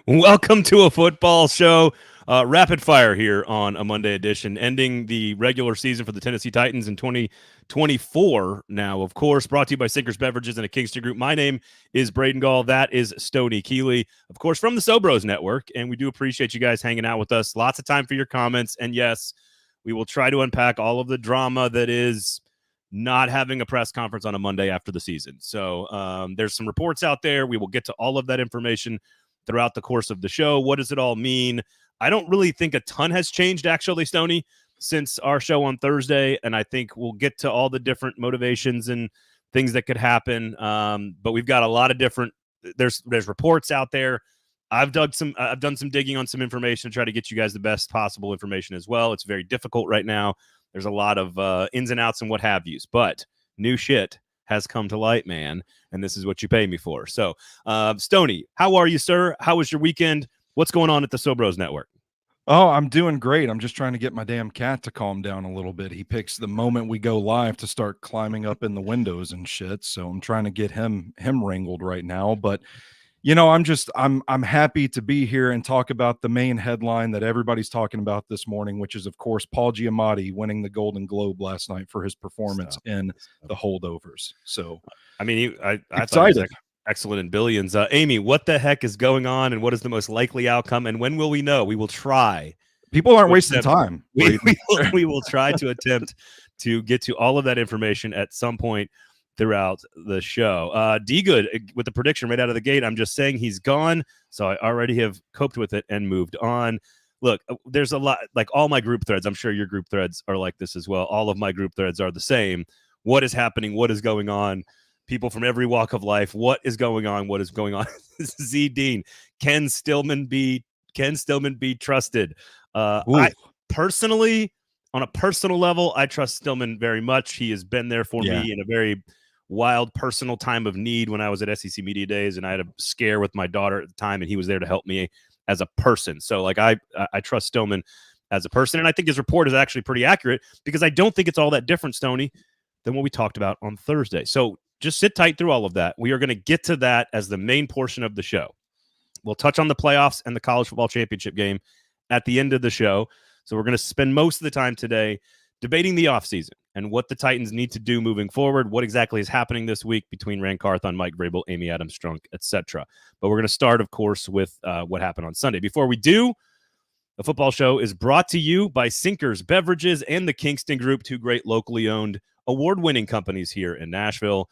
Welcome to a football show. Rapid fire here on a Monday edition, ending the regular season for the Tennessee Titans in 2024. Now, of course, brought to you by Sinkers Beverages and a Kingston Group. My name is Braden Gall. That is Stoney Keeley, of course, from the Sobros Network. And we do appreciate you guys hanging out with us. Lots of time for your comments. And yes, we will try to unpack all of the drama that is not having a press conference on a Monday after the season. So there's some reports out there. We will get to all of that information throughout the course of the show. What does it all mean? I don't really think a ton has changed, actually, Stoney, since our show on Thursday, and I think we'll get to all the different motivations and things that could happen. But we've got a lot of different. There's reports out there. I've done some digging on some information to try to get you guys the best possible information as well. It's very difficult right now. There's a lot of ins and outs and what have yous, but new shit has come to light, man, and this is what you pay me for. So, Stoney, how are you, sir? How was your weekend? What's going on at the Sobros Network? Oh, I'm doing great. I'm just trying to get my damn cat to calm down a little bit. He picks the moment we go live to start climbing up in the windows and shit. So I'm trying to get him wrangled right now. But you know, I'm happy to be here and talk about the main headline that everybody's talking about this morning, which is, of course, Paul Giamatti winning the Golden Globe last night for his performance in The Holdovers. So, I mean, I thought he was excellent in Billions. Amy, what the heck is going on, and what is the most likely outcome, and when will we know? We will try. People aren't wasting time. We will try to attempt to get to all of that information at some point throughout the show. D-Good with the prediction right out of the gate. I'm just saying he's gone, so I already have coped with it and moved on. Look, there's a lot, like all my group threads. I'm sure your group threads are like this as well. All of my group threads are the same. What is happening? What is going on? People from every walk of life. What is going on? What is going on? Z Dean, can Stillman be trusted? I personally, on a personal level, I trust Stillman very much. He has been there for me in a very wild personal time of need when I was at SEC Media Days, and I had a scare with my daughter at the time, and he was there to help me as a person. So, like, I trust Stillman as a person, and I think his report is actually pretty accurate because I don't think it's all that different, Stoney, than what we talked about on Thursday. So just sit tight through all of that. We are going to get to that as the main portion of the show. We'll touch on the playoffs and the college football championship game at the end of the show. So we're going to spend most of the time today debating the offseason and what the Titans need to do moving forward, what exactly is happening this week between Ran Carthon, Mike Vrabel, Amy Adams Strunk, etc. But we're going to start, of course, with what happened on Sunday. Before we do, the football show is brought to you by Sinkers Beverages and the Kingston Group, two great locally owned, award-winning companies here in Nashville.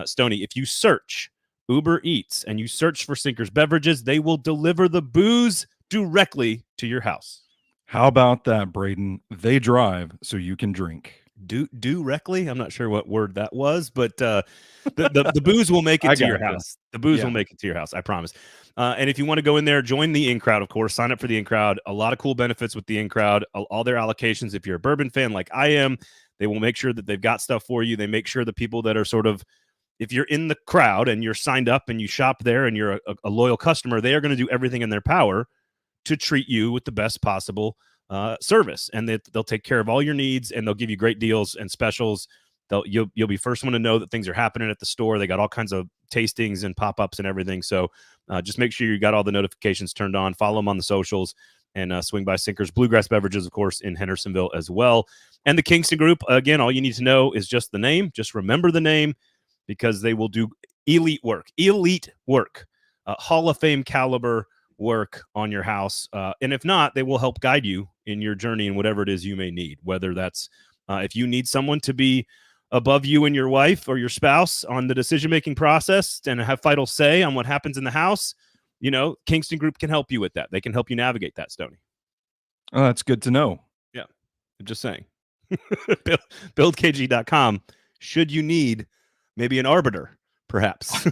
Stoney, if you search Uber Eats and you search for Sinkers Beverages, they will deliver the booze directly to your house. How about that, Braden? They drive so you can drink. Directly? I'm not sure what word that was, but the booze will make it to your house. The booze will make it to your house, I promise. And if you want to go in there, join the in-crowd, of course. Sign up for the in-crowd. A lot of cool benefits with the in-crowd. All their allocations, if you're a bourbon fan like I am, they will make sure that they've got stuff for you. They make sure the people that are sort of, if you're in the crowd and you're signed up and you shop there and you're a loyal customer, they are going to do everything in their power to treat you with the best possible service, and they'll take care of all your needs, and they'll give you great deals and specials. You'll be first one to know that things are happening at the store. They got all kinds of tastings and pop-ups and everything. So just make sure you got all the notifications turned on. Follow them on the socials, and swing by Sinkers Bluegrass Beverages, of course, in Hendersonville as well. And the Kingston Group, again, all you need to know is just the name. Just remember the name, because they will do elite work, Hall of Fame caliber work on your house. And if not, they will help guide you in your journey and whatever it is you may need, whether that's if you need someone to be above you and your wife or your spouse on the decision-making process and have final say on what happens in the house, you know, Kingston Group can help you with that. They can help you navigate that, Stoney. Oh, that's good to know. Yeah, I'm just saying. BuildKG.com, should you need maybe an arbiter, perhaps.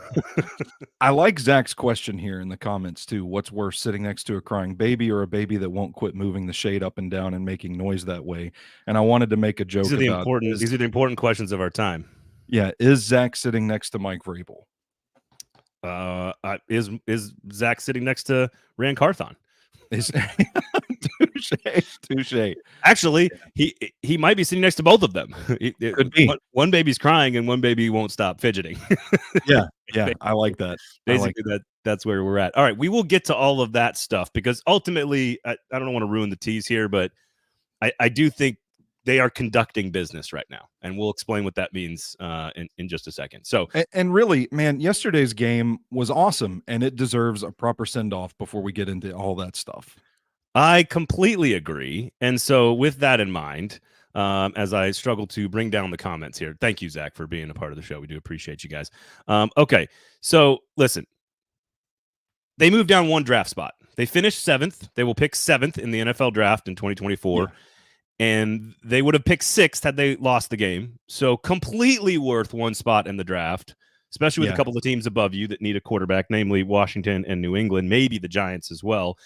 I like Zach's question here in the comments too. What's worse, sitting next to a crying baby or a baby that won't quit moving the shade up and down and making noise that way? And I wanted to make a joke these are the important questions of our time. Yeah. Is Zach sitting next to Mike Vrabel? Is Zach sitting next to Ran Carthon? Touche. Actually, he might be sitting next to both of them. Could be. One baby's crying and one baby won't stop fidgeting. Yeah, I like that. Basically, that's where we're at. All right, we will get to all of that stuff because ultimately, I don't want to ruin the tease here, but I do think they are conducting business right now, and we'll explain what that means in just a second. So, and really, man, yesterday's game was awesome, and it deserves a proper send-off before we get into all that stuff. I completely agree. And so, with that in mind, as I struggle to bring down the comments here, thank you, Zach, for being a part of the show. We do appreciate you guys. Okay, so listen, they moved down one draft spot. They finished 7th. They will pick 7th in the NFL draft in 2024. Yeah. And they would have picked 6th had they lost the game. So completely worth one spot in the draft, especially with a couple of teams above you that need a quarterback, namely Washington and New England, maybe the Giants as well.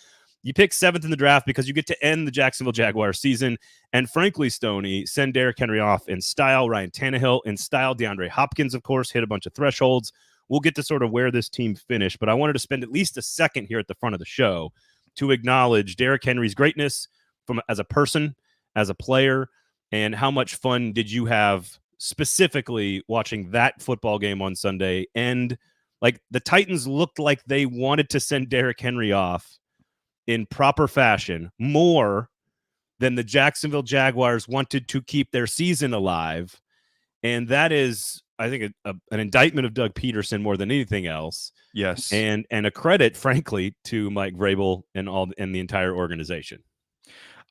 You pick 7th in the draft because you get to end the Jacksonville Jaguars season. And frankly, Stoney, send Derrick Henry off in style, Ryan Tannehill in style, DeAndre Hopkins, of course, hit a bunch of thresholds. We'll get to sort of where this team finished, but I wanted to spend at least a second here at the front of the show to acknowledge Derrick Henry's greatness as a person, as a player, and how much fun did you have specifically watching that football game on Sunday? And like the Titans looked like they wanted to send Derrick Henry off in proper fashion more than the Jacksonville Jaguars wanted to keep their season alive. And that is, I think, an indictment of Doug Peterson more than anything else. Yes. And a credit, frankly, to Mike Vrabel and the entire organization.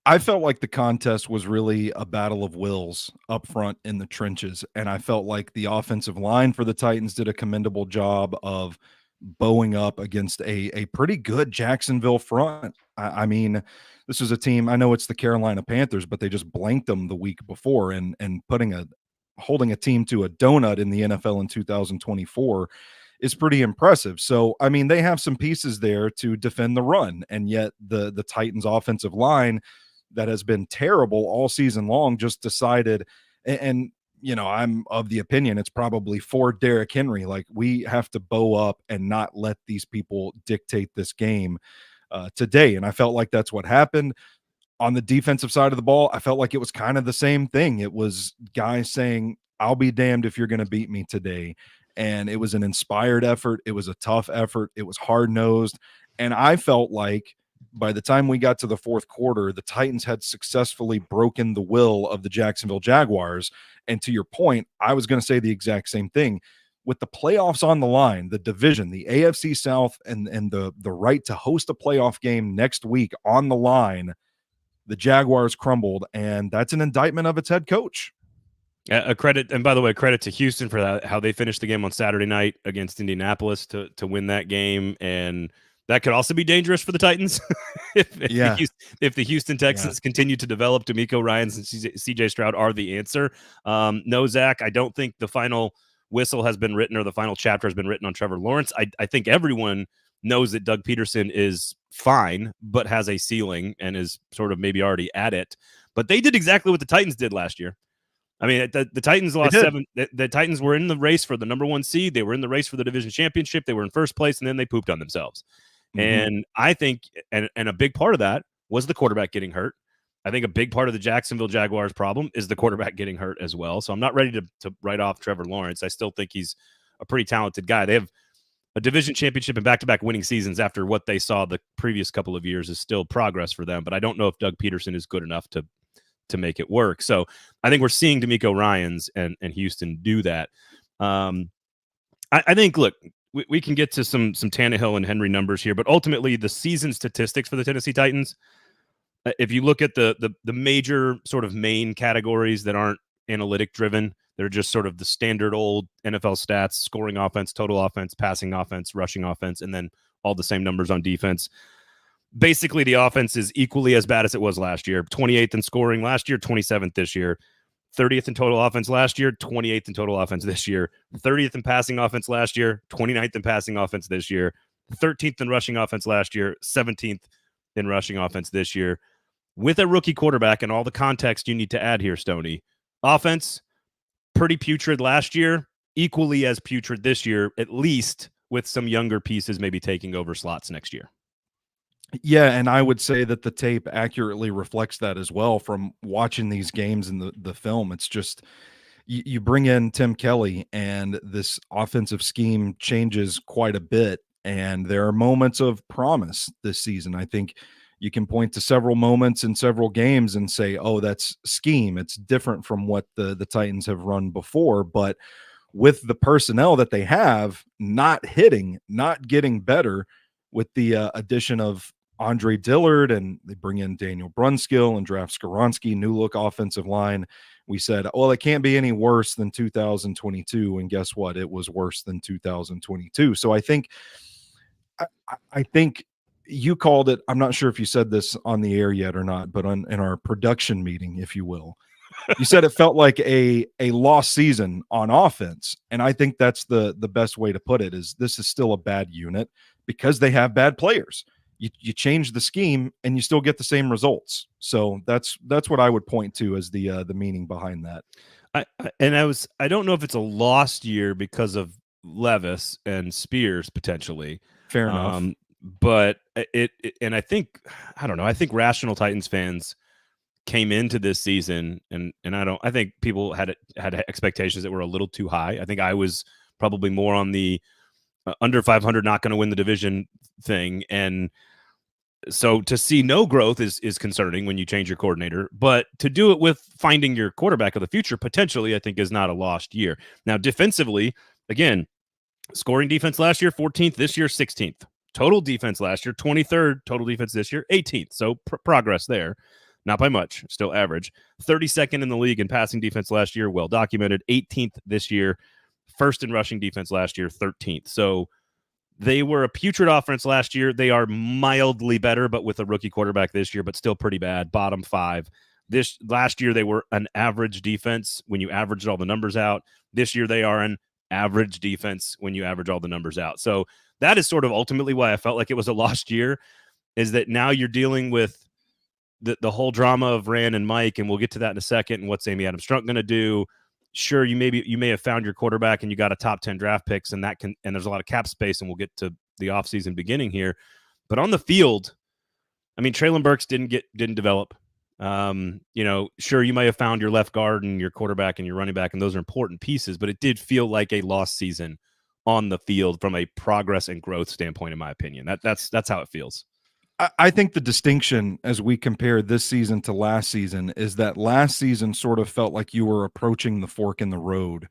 I felt like the contest was really a battle of wills up front in the trenches. And I felt like the offensive line for the Titans did a commendable job of bowing up against a pretty good Jacksonville front. I mean, this is a team, I know it's the Carolina Panthers, but they just blanked them the week before, and holding a team to a donut in the NFL in 2024 is pretty impressive. So, I mean, they have some pieces there to defend the run, and yet the Titans offensive line that has been terrible all season long just decided, and you know, I'm of the opinion it's probably for Derrick Henry. Like, we have to bow up and not let these people dictate this game today. And I felt like that's what happened. On the defensive side of the ball, I felt like it was kind of the same thing. It was guys saying, I'll be damned if you're going to beat me today. And it was an inspired effort. It was a tough effort. It was hard-nosed. And I felt like by the time we got to the fourth quarter, the Titans had successfully broken the will of the Jacksonville Jaguars. And to your point, I was going to say the exact same thing. With the playoffs on the line, the division, the AFC South, and the right to host a playoff game next week on the line, the Jaguars crumbled, and that's an indictment of its head coach. A credit, and by the way, credit to Houston for that, how they finished the game on Saturday night against Indianapolis to win that game. And that could also be dangerous for the Titans if the Houston Texans continue to develop. D'Amico Ryans and CJ Stroud are the answer. No, Zach, I don't think the final whistle has been written or the final chapter has been written on Trevor Lawrence. I think everyone knows that Doug Peterson is fine, but has a ceiling and is sort of maybe already at it. But they did exactly what the Titans did last year. I mean, the Titans lost 7. The Titans were in the race for the number 1 seed. They were in the race for the division championship. They were in first place, and then they pooped on themselves. Mm-hmm. And I think, and a big part of that was the quarterback getting hurt. I think a big part of the Jacksonville Jaguars problem is the quarterback getting hurt as well. So I'm not ready to write off Trevor Lawrence. I still think he's a pretty talented guy. They have a division championship and back-to-back winning seasons after what they saw the previous couple of years is still progress for them. But I don't know if Doug Peterson is good enough to make it work. So I think we're seeing D'Amico Ryans and Houston do that. I think, look, we can get to some Tannehill and Henry numbers here, but ultimately the season statistics for the Tennessee Titans, if you look at the major sort of main categories that aren't analytic driven, they're just sort of the standard old NFL stats: scoring offense, total offense, passing offense, rushing offense, and then all the same numbers on defense. Basically, the offense is equally as bad as it was last year. 28th in scoring last year, 27th this year. 30th in total offense last year, 28th in total offense this year. 30th in passing offense last year, 29th in passing offense this year. 13th in rushing offense last year, 17th in rushing offense this year. With a rookie quarterback and all the context you need to add here, Stoney, offense, pretty putrid last year, equally as putrid this year, at least with some younger pieces maybe taking over slots next year. Yeah, and I would say that the tape accurately reflects that as well from watching these games in the film. It's just you bring in Tim Kelly and this offensive scheme changes quite a bit. And there are moments of promise this season. I think you can point to several moments in several games and say, oh, that's scheme. It's different from what the Titans have run before. But with the personnel that they have, not hitting, not getting better, with the addition of Andre Dillard, and they bring in Daniel Brunskill and draft Skoronski, new look offensive line. We said, well, it can't be any worse than 2022. And guess what? It was worse than 2022. So I think you called it. I'm not sure if you said this on the air yet or not, but in our production meeting, if you will, you said it felt like a lost season on offense. And I think that's the best way to put it. Is this is still a bad unit because they have bad players. You change the scheme and you still get the same results. So that's what I would point to as the meaning behind that. I don't know if it's a lost year because of Levis and Spears potentially. Fair enough. But and I think rational Titans fans came into this season and I think people had expectations that were a little too high. I think I was probably more on the under 500, not going to win the division thing. And so to see no growth is concerning when you change your coordinator, but to do it with finding your quarterback of the future, potentially, I think is not a lost year. Now, defensively, again, scoring defense last year, 14th, this year, 16th. Total defense last year, 23rd. Total defense this year, 18th. So progress there. Not by much, still average. 32nd in the league in passing defense last year, well documented. 18th this year. First in rushing defense last year, 13th. So they were a putrid offense last year. They are mildly better, but with a rookie quarterback this year, but still pretty bad. Bottom 5. Last year, they were an average defense when you averaged all the numbers out. This year, they are an average defense when you average all the numbers out. So that is sort of ultimately why I felt like it was a lost year, is that now you're dealing with the whole drama of Rand and Mike, and we'll get to that in a second, and what's Amy Adams-Strunk going to do. Sure, you may have found your quarterback and you got a top 10 draft picks, and there's a lot of cap space, and we'll get to the offseason beginning here. But on the field, I mean, Traylon Burks didn't develop. Sure, you may have found your left guard and your quarterback and your running back, and those are important pieces, but it did feel like a lost season on the field from a progress and growth standpoint, in my opinion. That's how it feels. I think the distinction as we compare this season to last season is that last season sort of felt like you were approaching the fork in the road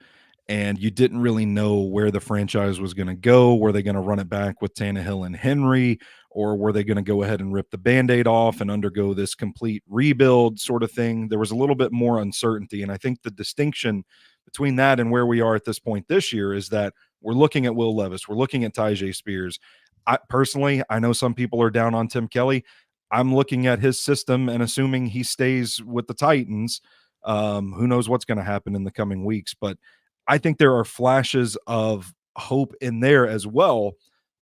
and you didn't really know where the franchise was going to go. Were they going to run it back with Tannehill and Henry, or were they going to go ahead and rip the Band-Aid off and undergo this complete rebuild sort of thing? There was a little bit more uncertainty. And I think the distinction between that and where we are at this point this year is that we're looking at Will Levis. We're looking at Tyjae Spears. I know some people are down on Tim Kelly. I'm looking at his system and assuming he stays with the Titans. Who knows what's going to happen in the coming weeks, but I think there are flashes of hope in there as well.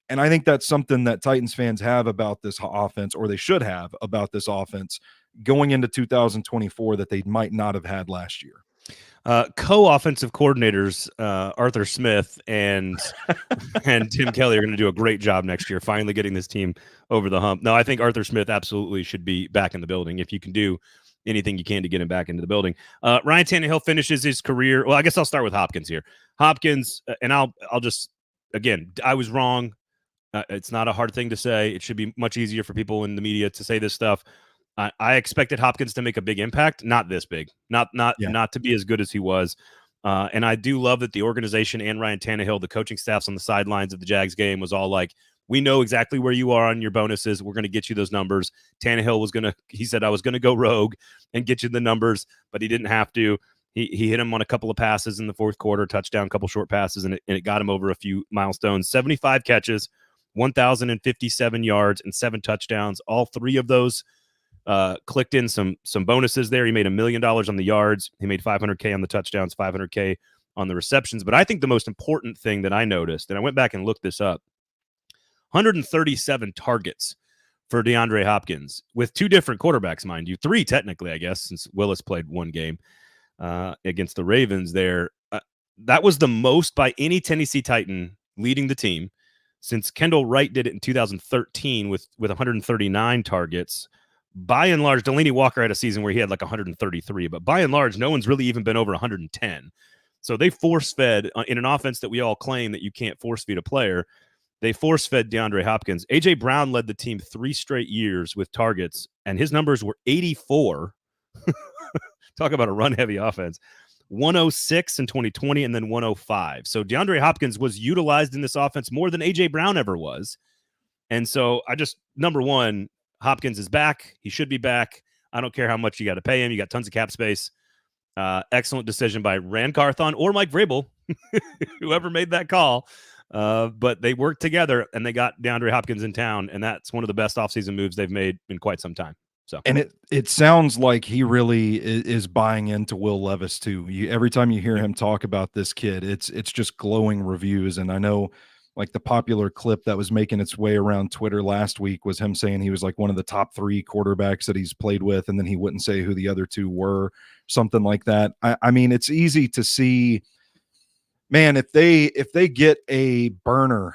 And I think that's something that Titans fans have about this offense, or they should have about this offense going into 2024 that they might not have had last year. Co-offensive coordinators, Arthur Smith and Tim Kelly are going to do a great job next year, finally getting this team over the hump. No, I think Arthur Smith absolutely should be back in the building. If you can do anything you can to get him back into the building. Ryan Tannehill finishes his career. Well, I guess I'll start with Hopkins here. Hopkins, and I'll just, again, I was wrong. It's not a hard thing to say. It should be much easier for people in the media to say this stuff. I expected Hopkins to make a big impact, not this big, not to be as good as he was. And I do love that the organization and Ryan Tannehill, the coaching staffs on the sidelines of the Jags game, was all like, we know exactly where you are on your bonuses. We're going to get you those numbers. Tannehill he said, I was going to go rogue and get you the numbers, but he didn't have to. He hit him on a couple of passes in the fourth quarter, touchdown, couple short passes, and it got him over a few milestones. 75 catches, 1,057 yards, and 7 touchdowns. All 3 of those clicked in some bonuses there. He made $1 million on the yards. He made $500K on the touchdowns, $500K on the receptions. But I think the most important thing that I noticed, and I went back and looked this up, 137 targets for DeAndre Hopkins with 2 different quarterbacks, mind you. 3 technically, I guess, since Willis played 1 game against the Ravens there. That was the most by any Tennessee Titan leading the team since Kendall Wright did it in 2013 with 139 targets. By and large, Delaney Walker had a season where he had like 133, but by and large, no one's really even been over 110. So they force-fed in an offense that we all claim that you can't force-feed a player. They force-fed DeAndre Hopkins. A.J. Brown led the team 3 straight years with targets, and his numbers were 84. Talk about a run-heavy offense. 106 in 2020 and then 105. So DeAndre Hopkins was utilized in this offense more than A.J. Brown ever was. And so number one, Hopkins is back. He should be back. I don't care how much you got to pay him. You got tons of cap space. Excellent decision by Rand Carthon or Mike Vrabel, whoever made that call. But they worked together and they got DeAndre Hopkins in town, and that's one of the best offseason moves they've made in quite some time. So, and it sounds like he really is buying into Will Levis too. Every time you hear him talk about this kid, it's just glowing reviews. And I know, like, the popular clip that was making its way around Twitter last week was him saying he was like one of the top 3 quarterbacks that he's played with, and then he wouldn't say who the other 2 were, something like that. I mean, it's easy to see, man, if they get a burner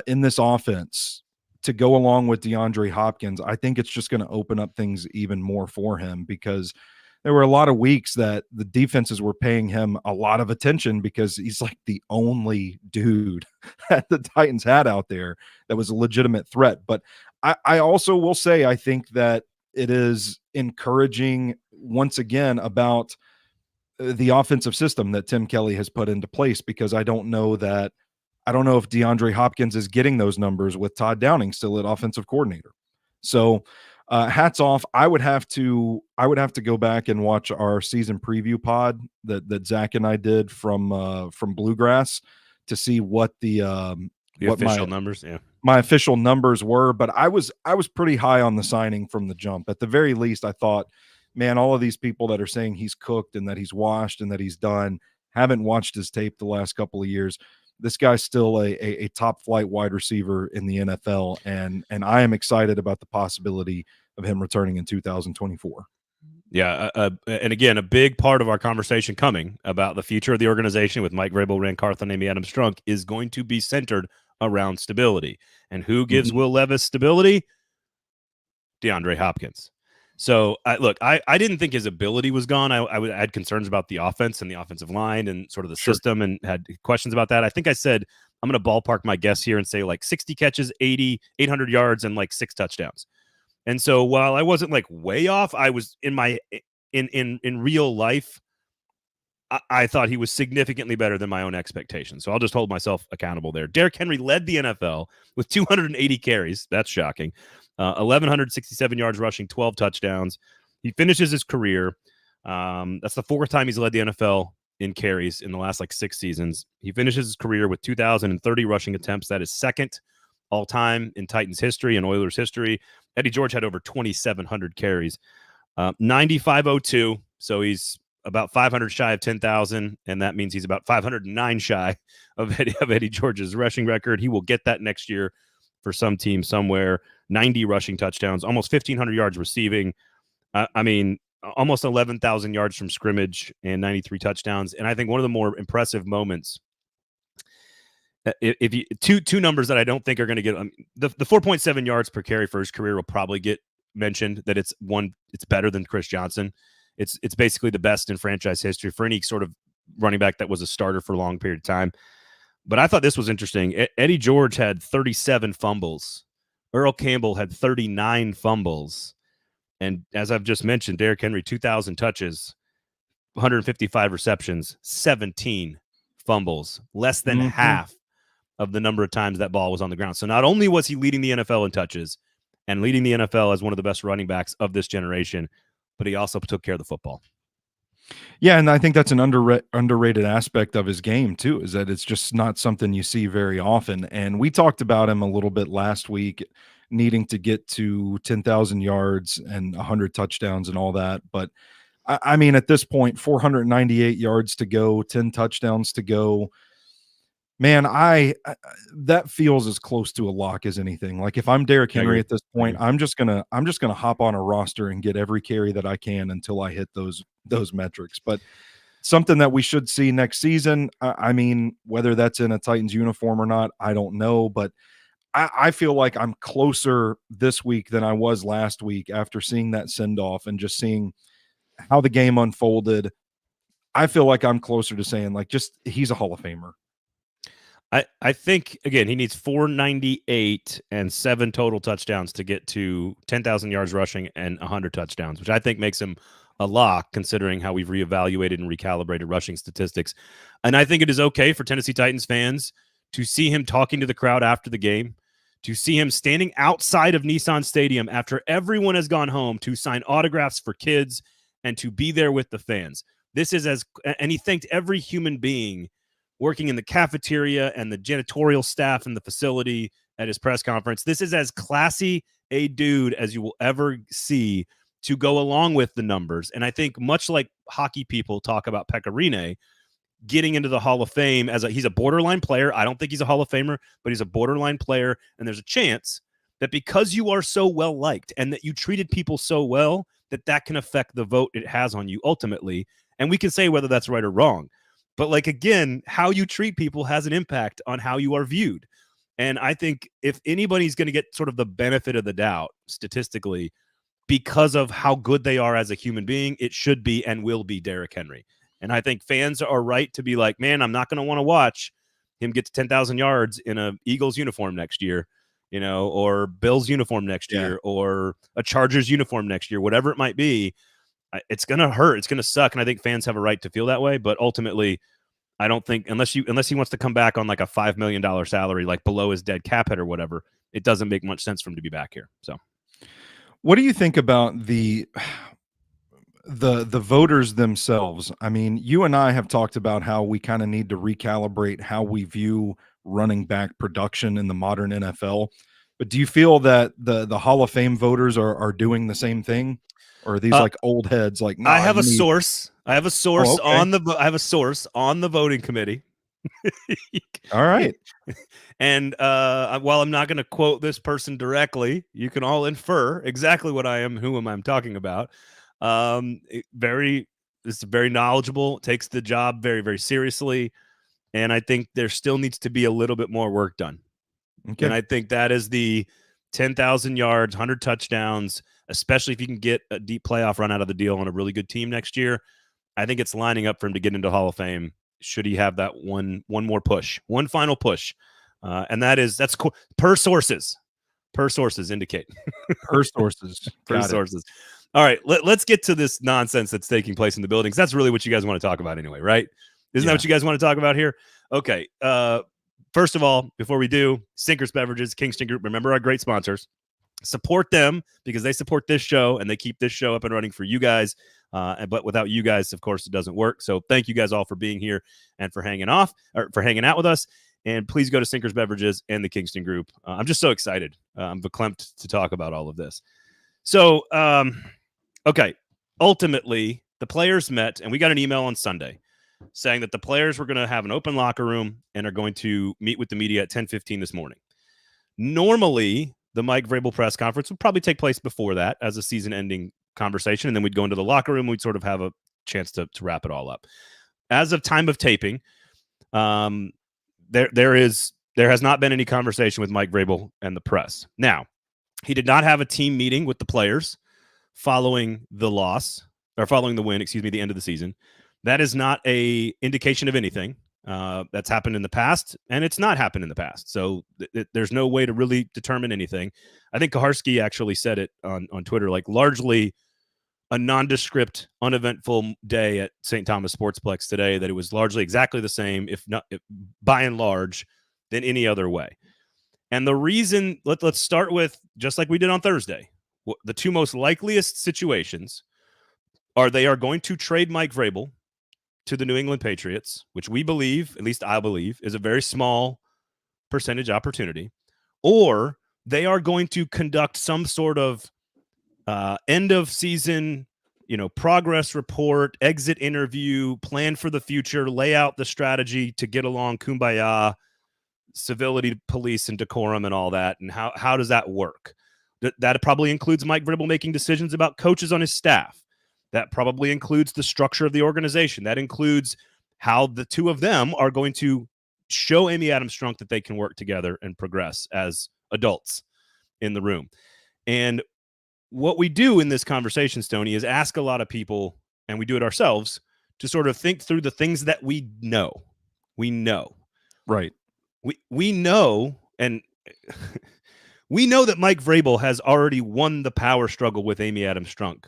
in this offense to go along with DeAndre Hopkins, I think it's just going to open up things even more for him, because there were a lot of weeks that the defenses were paying him a lot of attention because he's like the only dude that the Titans had out there that was a legitimate threat. But I also will say, I think that it is encouraging once again about the offensive system that Tim Kelly has put into place, because I don't know if DeAndre Hopkins is getting those numbers with Todd Downing still at offensive coordinator. So hats off. I would have to go back and watch our season preview pod that Zach and I did from Bluegrass to see what official numbers. Yeah. My official numbers were, but I was pretty high on the signing from the jump. At the very least, I thought, man, all of these people that are saying he's cooked and that he's washed and that he's done haven't watched his tape the last couple of years. This guy's still a top flight wide receiver in the NFL, and I am excited about the possibility of him returning in 2024. Yeah, and again, a big part of our conversation coming about the future of the organization with Mike Vrabel, Rand Carthon, Amy Adams Strunk is going to be centered around stability. And who gives Will Levis stability? DeAndre Hopkins. So, I didn't think his ability was gone. I had concerns about the offense and the offensive line and sort of the system, and had questions about that. I think I said I'm going to ballpark my guess here and say like 60 catches, 800 yards, and like 6 touchdowns. And so while I wasn't like way off, I was in real life, I thought he was significantly better than my own expectations. So I'll just hold myself accountable there. Derrick Henry led the NFL with 280 carries. That's shocking. 1,167 yards rushing, 12 touchdowns. He finishes his career. That's the 4th time he's led the NFL in carries in the last 6 seasons. He finishes his career with 2,030 rushing attempts. That is 2nd all time in Titans history and Oilers history. Eddie George had over 2,700 carries. 95.02. So he's about 500 shy of 10,000, and that means he's about 509 shy of Eddie George's rushing record. He will get that next year for some team somewhere. 90 rushing touchdowns, almost 1,500 yards receiving. I mean, almost 11,000 yards from scrimmage and 93 touchdowns. And I think one of the more impressive moments, if you two numbers that I don't think are going to get the 4.7 yards per carry for his career will probably get mentioned, that it's better than Chris Johnson. It's basically the best in franchise history for any sort of running back that was a starter for a long period of time. But I thought this was interesting. Eddie George had 37 fumbles. Earl Campbell had 39 fumbles. And as I've just mentioned, Derrick Henry, 2,000 touches, 155 receptions, 17 fumbles, less than half of the number of times that ball was on the ground. So not only was he leading the NFL in touches and leading the NFL as one of the best running backs of this generation, but he also took care of the football. Yeah, and I think that's an underrated aspect of his game too, is that it's just not something you see very often. And we talked about him a little bit last week, needing to get to 10,000 yards and 100 touchdowns and all that. But I mean, at this point, 498 yards to go, 10 touchdowns to go. Man, that feels as close to a lock as anything. Like, if I'm Derrick Henry at this point, I'm just gonna hop on a roster and get every carry that I can until I hit those metrics. But something that we should see next season. I mean, whether that's in a Titans uniform or not, I don't know. But I feel like I'm closer this week than I was last week after seeing that send off and just seeing how the game unfolded. I feel like I'm closer to saying, like, just he's a Hall of Famer. I think, again, he needs 498 and 7 total touchdowns to get to 10,000 yards rushing and 100 touchdowns, which I think makes him a lock considering how we've reevaluated and recalibrated rushing statistics. And I think it is okay for Tennessee Titans fans to see him talking to the crowd after the game, to see him standing outside of Nissan Stadium after everyone has gone home to sign autographs for kids and to be there with the fans. This is and he thanked every human being working in the cafeteria and the janitorial staff in the facility at his press conference. This is as classy a dude as you will ever see to go along with the numbers. And I think much like hockey people talk about Pekka Rinne getting into the Hall of Fame he's a borderline player. I don't think he's a Hall of Famer, but he's a borderline player. And there's a chance that because you are so well liked and that you treated people so well, that can affect the vote it has on you ultimately. And we can say whether that's right or wrong. But like, again, how you treat people has an impact on how you are viewed. And I think if anybody's going to get sort of the benefit of the doubt statistically because of how good they are as a human being, it should be and will be Derrick Henry. And I think fans are right to be like, man, I'm not going to want to watch him get to 10,000 yards in a Eagles uniform next year, or Bills uniform next year, or a Chargers uniform next year, whatever it might be. It's going to hurt. It's going to suck. And I think fans have a right to feel that way. But ultimately, I don't think unless he wants to come back on like a $5 million salary, like below his dead cap hit or whatever, it doesn't make much sense for him to be back here. So what do you think about the voters themselves? I mean, you and I have talked about how we kind of need to recalibrate how we view running back production in the modern NFL. But do you feel that the Hall of Fame voters are doing the same thing? Or are these like old heads? Like, I have a source. I have a source on the voting committee. All right. And while I'm not going to quote this person directly, you can all infer exactly who I'm talking about. Very knowledgeable, takes the job very, very seriously. And I think there still needs to be a little bit more work done. Okay. And I think that is the 10,000 yards, 100 touchdowns, especially if you can get a deep playoff run out of the deal on a really good team next year. I think it's lining up for him to get into Hall of Fame. Should he have that one more push, one final push? And that's cool. Per sources indicate. Per sources. All right, let's get to this nonsense that's taking place in the buildings. That's really what you guys want to talk about anyway, right? Isn't that what you guys want to talk about here? Okay. First of all, before we do, Sinkers Beverages, Kingston Group, remember our great sponsors. Support them because they support this show and they keep this show up and running for you guys. But without you guys, of course, it doesn't work. So thank you guys all for being here and for hanging out with us. And please go to Sinkers Beverages and the Kingston Group. I'm just so excited. I'm verklempt to talk about all of this. So, okay. Ultimately, the players met, and we got an email on Sunday saying that the players were going to have an open locker room and are going to meet with the media at 10:15 this morning. Normally, the Mike Vrabel press conference would probably take place before that as a season-ending conversation, and then we'd go into the locker room. We'd sort of have a chance to wrap it all up. As of time of taping, there has not been any conversation with Mike Vrabel and the press. Now, he did not have a team meeting with the players following the win, the end of the season. That is not a indication of anything. That's happened in the past, and it's not happened in the past. So there's no way to really determine anything. I think Kaharski actually said it on Twitter, like largely a nondescript, uneventful day at St. Thomas Sportsplex today, that it was largely exactly the same, if by and large, than any other way. And the reason, let's start with, just like we did on Thursday, the two most likeliest situations are they are going to trade Mike Vrabel to the New England Patriots, which we believe, at least I believe, is a very small percentage opportunity, or they are going to conduct some sort of end of season, progress report, exit interview, plan for the future, lay out the strategy to get along, kumbaya, civility, police, and decorum, and all that. And how does that work? That probably includes Mike Vrabel making decisions about coaches on his staff. That probably includes the structure of the organization. That includes how the two of them are going to show Amy Adams-Strunk that they can work together and progress as adults in the room. And what we do in this conversation, Stoney, is ask a lot of people, and we do it ourselves, to sort of think through the things that we know. We know. Right. we know, and we know that Mike Vrabel has already won the power struggle with Amy Adams Strunk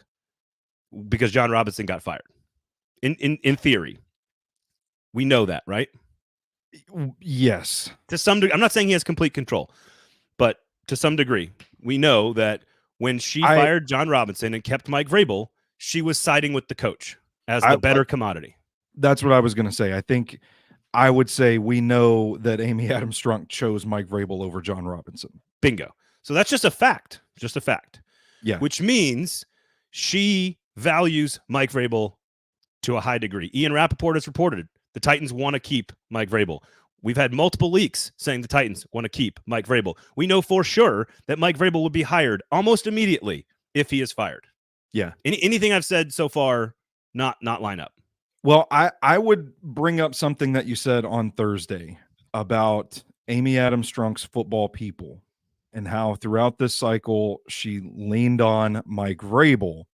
because John Robinson got fired. In theory, we know that, right? Yes. To some degree, I'm not saying he has complete control, but to some degree, we know that when she fired John Robinson and kept Mike Vrabel, she was siding with the coach as the better commodity. That's what I was going to say. I think I would say we know that Amy Adams Strunk chose Mike Vrabel over John Robinson. Bingo. So that's just a fact. Just a fact. Yeah. Which means she values Mike Vrabel to a high degree. Ian Rappaport has reported the Titans want to keep Mike Vrabel. We've had multiple leaks saying the Titans want to keep Mike Vrabel. We know for sure that Mike Vrabel would be hired almost immediately if he is fired. Yeah. Anything I've said so far not line up. Well, I would bring up something that you said on Thursday about Amy Adams Strunk's football people and how throughout this cycle she leaned on Mike Vrabel.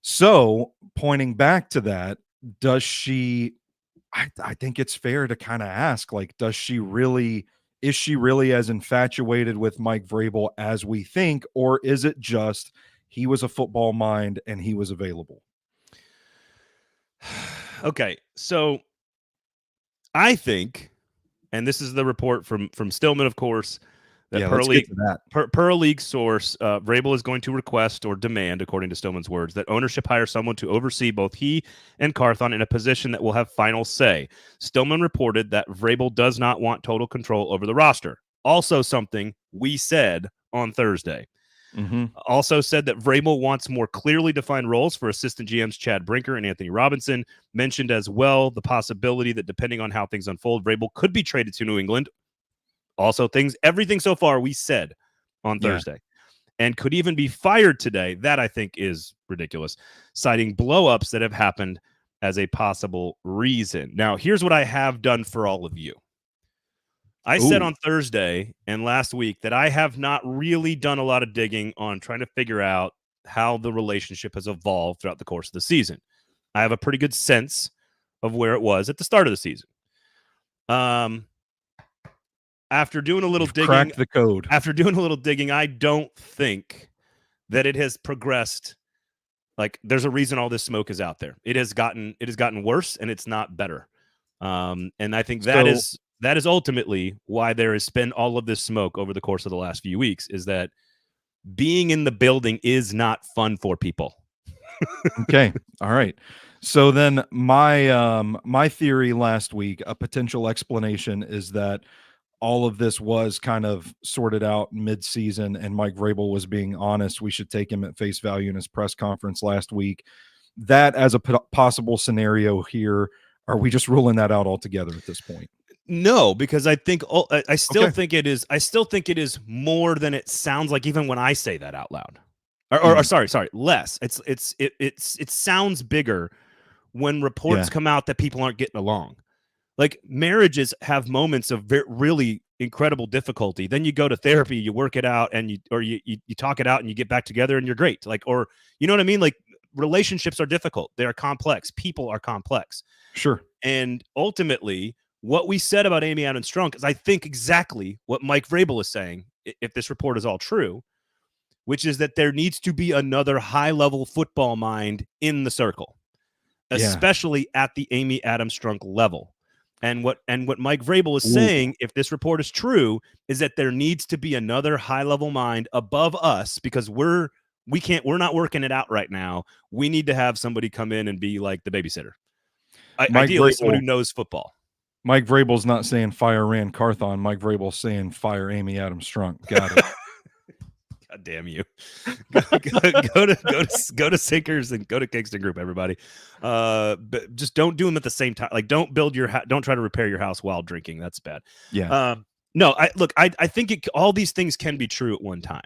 So, pointing back to that, does she I think it's fair to kind of ask, like, is she really as infatuated with Mike Vrabel as we think, or is it just he was a football mind and he was available? Okay, so I think, and this is the report from Stillman, of course, that per a league source, Vrabel is going to request or demand, according to Stillman's words, that ownership hire someone to oversee both he and Carthon in a position that will have final say. Stillman reported that Vrabel does not want total control over the roster. Also something we said on Thursday. Mm-hmm. Also said that Vrabel wants more clearly defined roles for assistant GMs Chad Brinker and Anthony Robinson. Mentioned as well the possibility that depending on how things unfold, Vrabel could be traded to New England. Also, everything so far we said on Thursday, and could even be fired today. That I think is ridiculous, citing blowups that have happened as a possible reason. Now, here's what I have done for all of you. I said on Thursday and last week that I have not really done a lot of digging on trying to figure out how the relationship has evolved throughout the course of the season. I have a pretty good sense of where it was at the start of the season. After doing a little digging, cracked the code. After doing a little digging, I don't think that it has progressed. Like, there's a reason all this smoke is out there. It has gotten worse, and it's not better. And I think that is ultimately why there has been all of this smoke over the course of the last few weeks. Is that being in the building is not fun for people. Okay, all right. So then my theory last week, a potential explanation is that all of this was kind of sorted out mid-season, and Mike Vrabel was being honest. We should take him at face value in his press conference last week. That as a possible scenario here, are we just ruling that out altogether at this point? No, because I think I still think it is. I still think it is more than it sounds like, even when I say that out loud. Or sorry, less. It sounds bigger when reports come out that people aren't getting along. Like, marriages have moments of really incredible difficulty. Then you go to therapy, you work it out, and you talk it out, and you get back together, and you're great. Like, or you know what I mean? Like, relationships are difficult. They are complex. People are complex. Sure. And ultimately, what we said about Amy Adams Strunk is, I think, exactly what Mike Vrabel is saying, if this report is all true, which is that there needs to be another high-level football mind in the circle, especially at the Amy Adams Strunk level. And what Mike Vrabel is saying, if this report is true, is that there needs to be another high-level mind above us, because we're not working it out right now. We need to have somebody come in and be like the babysitter. Ideally, someone who knows football. Mike Vrabel's not saying fire Rand Carthon. Mike Vrabel's saying fire Amy Adams Strunk. Got it. God damn you. Go to Sinkers and go to Kingston Group, everybody. But just don't do them at the same time. Like, don't don't try to repair your house while drinking. That's bad. Yeah. No, I think all these things can be true at one time.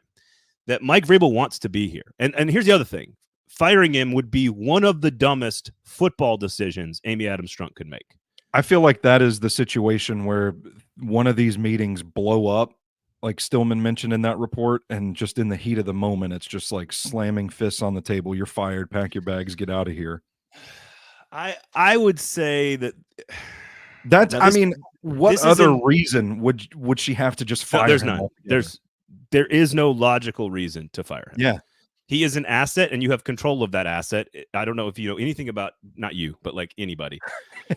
That Mike Vrabel wants to be here. And here's the other thing. Firing him would be one of the dumbest football decisions Amy Adams Strunk could make. I feel like that is the situation where one of these meetings blow up, like Stillman mentioned in that report, and just in the heat of the moment, it's just like slamming fists on the table. You're fired. Pack your bags. Get out of here. I would say that That's, Now, I mean, what this other isn't- reason would she have to just no, fire there's him none. altogether? There is no logical reason to fire him. Yeah. He is an asset, and you have control of that asset. I don't know if you know anything about, not you, but like anybody.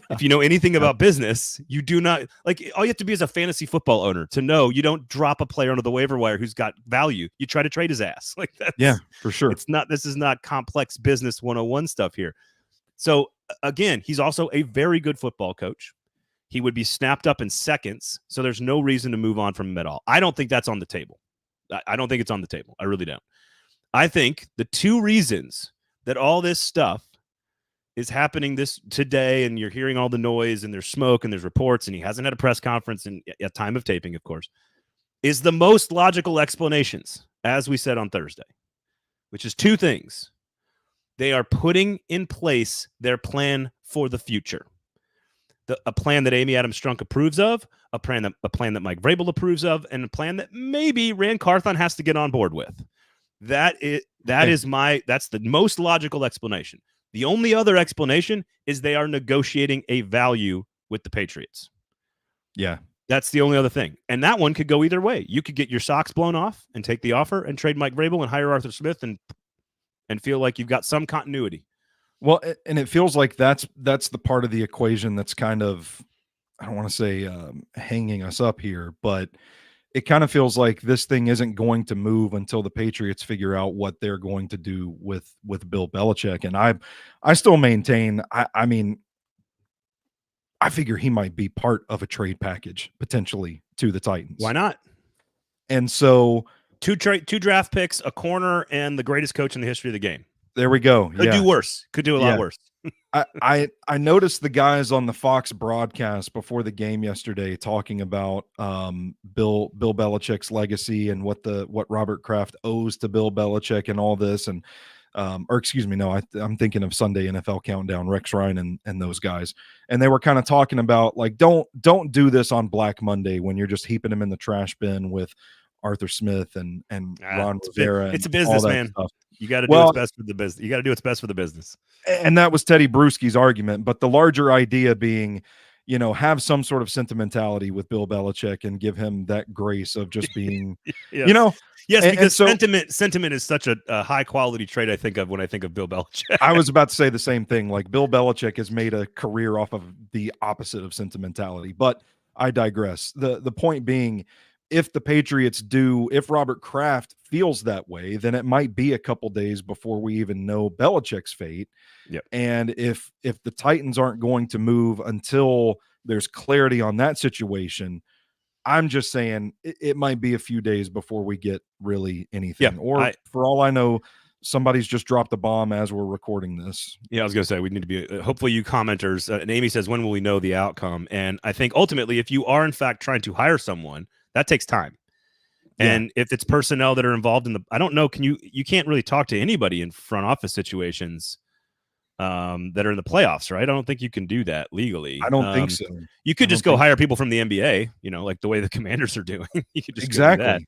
If you know anything about business, you do not, like, all you have to be as a fantasy football owner to know you don't drop a player onto the waiver wire who's got value. You try to trade his ass. Like, that's, Yeah, for sure. this is not complex business 101 stuff here. So again, he's also a very good football coach. He would be snapped up in seconds. So there's no reason to move on from him at all. I don't think that's on the table. I don't think it's on the table. I really don't. I think the two reasons that all this stuff is happening this today, and you're hearing all the noise and there's smoke and there's reports, and he hasn't had a press conference in a time of taping, of course, is the most logical explanations, as we said on Thursday, which is two things. They are putting in place their plan for the future. A plan that Amy Adams Strunk approves of, a plan that Mike Vrabel approves of, and a plan that maybe Rand Carthon has to get on board with. That's the most logical explanation. The only other explanation is they are negotiating a value with the Patriots. Yeah. That's the only other thing. And that one could go either way. You could get your socks blown off and take the offer and trade Mike Vrabel and hire Arthur Smith and feel like you've got some continuity. Well, and it feels like that's the part of the equation that's kind of, I don't want to say hanging us up here, but it kind of feels like this thing isn't going to move until the Patriots figure out what they're going to do with Bill Belichick. And I still maintain, I mean, I figure he might be part of a trade package potentially to the Titans. Why not? And so two draft picks, a corner, and the greatest coach in the history of the game. There we go. Could do worse. Could do a lot worse. I noticed the guys on the Fox broadcast before the game yesterday talking about Bill Belichick's legacy and what Robert Kraft owes to Bill Belichick and all this, and or excuse me, no, I'm thinking of Sunday NFL Countdown, Rex Ryan and those guys, and they were kind of talking about like don't do this on Black Monday when you're just heaping them in the trash bin with Arthur Smith and Ron Rivera. It's a business, man. Stuff. You got to do what's best for the business. You got to do what's best for the business. And that was Teddy Bruschi's argument. But the larger idea being, have some sort of sentimentality with Bill Belichick and give him that grace of just being, yes. Yes, because so, sentiment is such a high quality trait I think of when I think of Bill Belichick. I was about to say the same thing. Like Bill Belichick has made a career off of the opposite of sentimentality. But I digress. The point being, if the Patriots if Robert Kraft feels that way, then it might be a couple days before we even know Belichick's fate. Yep. And if the Titans aren't going to move until there's clarity on that situation, I'm just saying it might be a few days before we get really anything. For all I know, somebody's just dropped a bomb as we're recording this. Yeah, I was going to say, we need to be, hopefully you commenters, and Amy says, when will we know the outcome? And I think ultimately, if you are in fact trying to hire someone, that takes time. And if it's personnel that are involved in I don't know, you can't really talk to anybody in front office situations that are in the playoffs, right? I don't think you can do that legally. I don't think so. You could just go hire people from the NBA, like the way the Commanders are doing. You could just do that.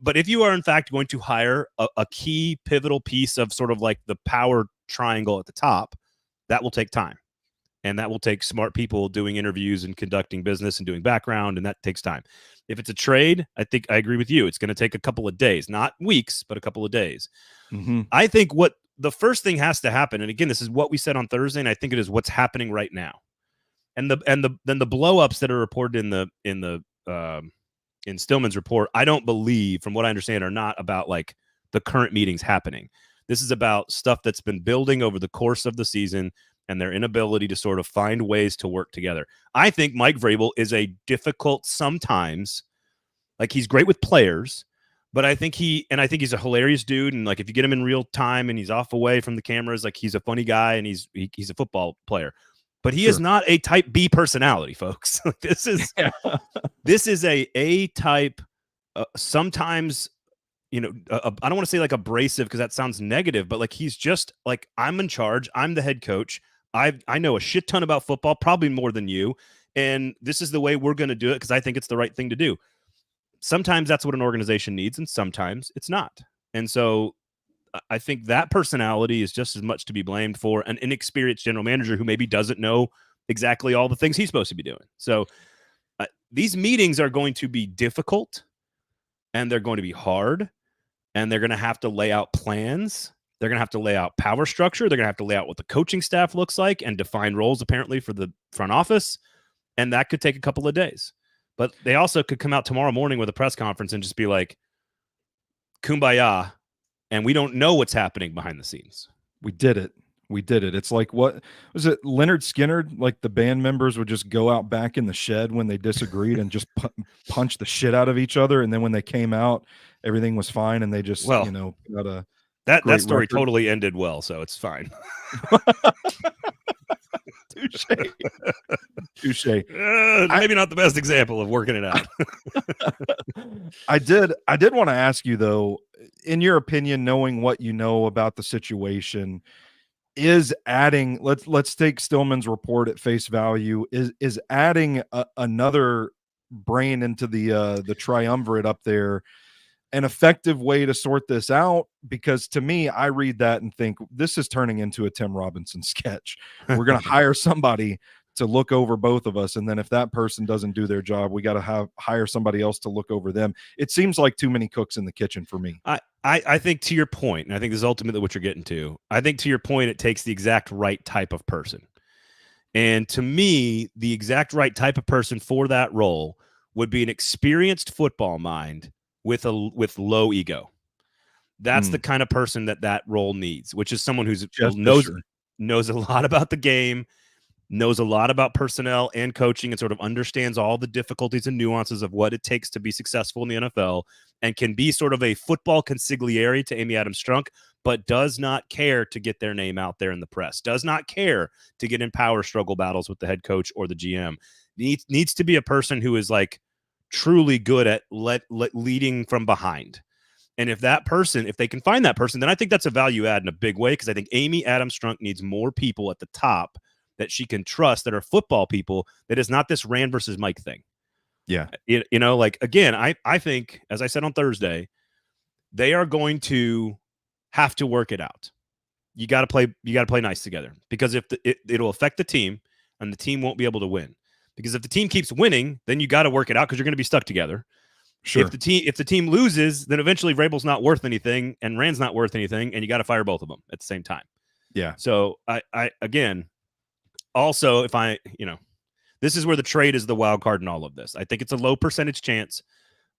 But if you are in fact going to hire a key pivotal piece of sort of like the power triangle at the top, that will take time. And that will take smart people doing interviews and conducting business and doing background, and that takes time. If it's a trade, I think I agree with you. It's going to take a couple of days, not weeks, but a couple of days. Mm-hmm. I think what the first thing has to happen, and again, this is what we said on Thursday, and I think it is what's happening right now. And then the blowups that are reported in Stillman's report, I don't believe, from what I understand, are not about like the current meetings happening. This is about stuff that's been building over the course of the season and their inability to sort of find ways to work together. I think Mike Vrabel is a difficult sometimes, like he's great with players, but I think he's a hilarious dude. And like, if you get him in real time and he's off away from the cameras, like he's a funny guy and he's a football player, but he is not a type B personality, folks. This is a type, sometimes, I don't want to say like abrasive because that sounds negative, but like, he's just like, I'm in charge. I'm the head coach. I know a shit ton about football, probably more than you. And this is the way we're going to do it because I think it's the right thing to do. Sometimes that's what an organization needs, and sometimes it's not. And so I think that personality is just as much to be blamed for an inexperienced general manager who maybe doesn't know exactly all the things he's supposed to be doing. So these meetings are going to be difficult, and they're going to be hard, and they're going to have to lay out plans. They're going to have to lay out power structure. They're going to have to lay out what the coaching staff looks like and define roles, apparently, for the front office. And that could take a couple of days. But they also could come out tomorrow morning with a press conference and just be like, kumbaya, and we don't know what's happening behind the scenes. We did it. It's like, what was it? Leonard Skinner, like the band members would just go out back in the shed when they disagreed and just punch the shit out of each other. And then when they came out, everything was fine. And they just, got a that story record. Totally ended well. So it's fine. Touche. Maybe not the best example of working it out. I did want to ask you though, in your opinion, knowing what you know about the situation, is adding, let's take Stillman's report at face value, is adding another brain into the triumvirate up there an effective way to sort this out? Because to me, I read that and think this is turning into a Tim Robinson sketch. We're going to hire somebody to look over both of us, and then if that person doesn't do their job, we got to hire somebody else to look over them. It seems like too many cooks in the kitchen for me. I think, to your point, and I think this is ultimately what you're getting to, I think to your point, it takes the exact right type of person. And to me, the exact right type of person for that role would be an experienced football mind with low ego. That's the kind of person that role needs, which is someone who's knows a lot about the game, knows a lot about personnel and coaching, and sort of understands all the difficulties and nuances of what it takes to be successful in the NFL, and can be sort of a football consigliere to Amy Adams Strunk, but does not care to get their name out there in the press, does not care to get in power struggle battles with the head coach or the GM. Needs to be a person who is like truly good at leading from behind. And if they can find that person, then I think that's a value add in a big way, because I think Amy Adams Strunk needs more people at the top that she can trust, that are football people, that is not this Rand versus Mike thing. Yeah. Again, I think, as I said on Thursday, they are going to have to work it out. You got to play nice together, because if it'll affect the team, and the team won't be able to win. Because if the team keeps winning, then you got to work it out, because you're going to be stuck together. Sure. If the team loses, then eventually Vrabel's not worth anything and Rand's not worth anything, and you got to fire both of them at the same time. Yeah. So I again, also, this is where the trade is the wild card in all of this. I think it's a low percentage chance,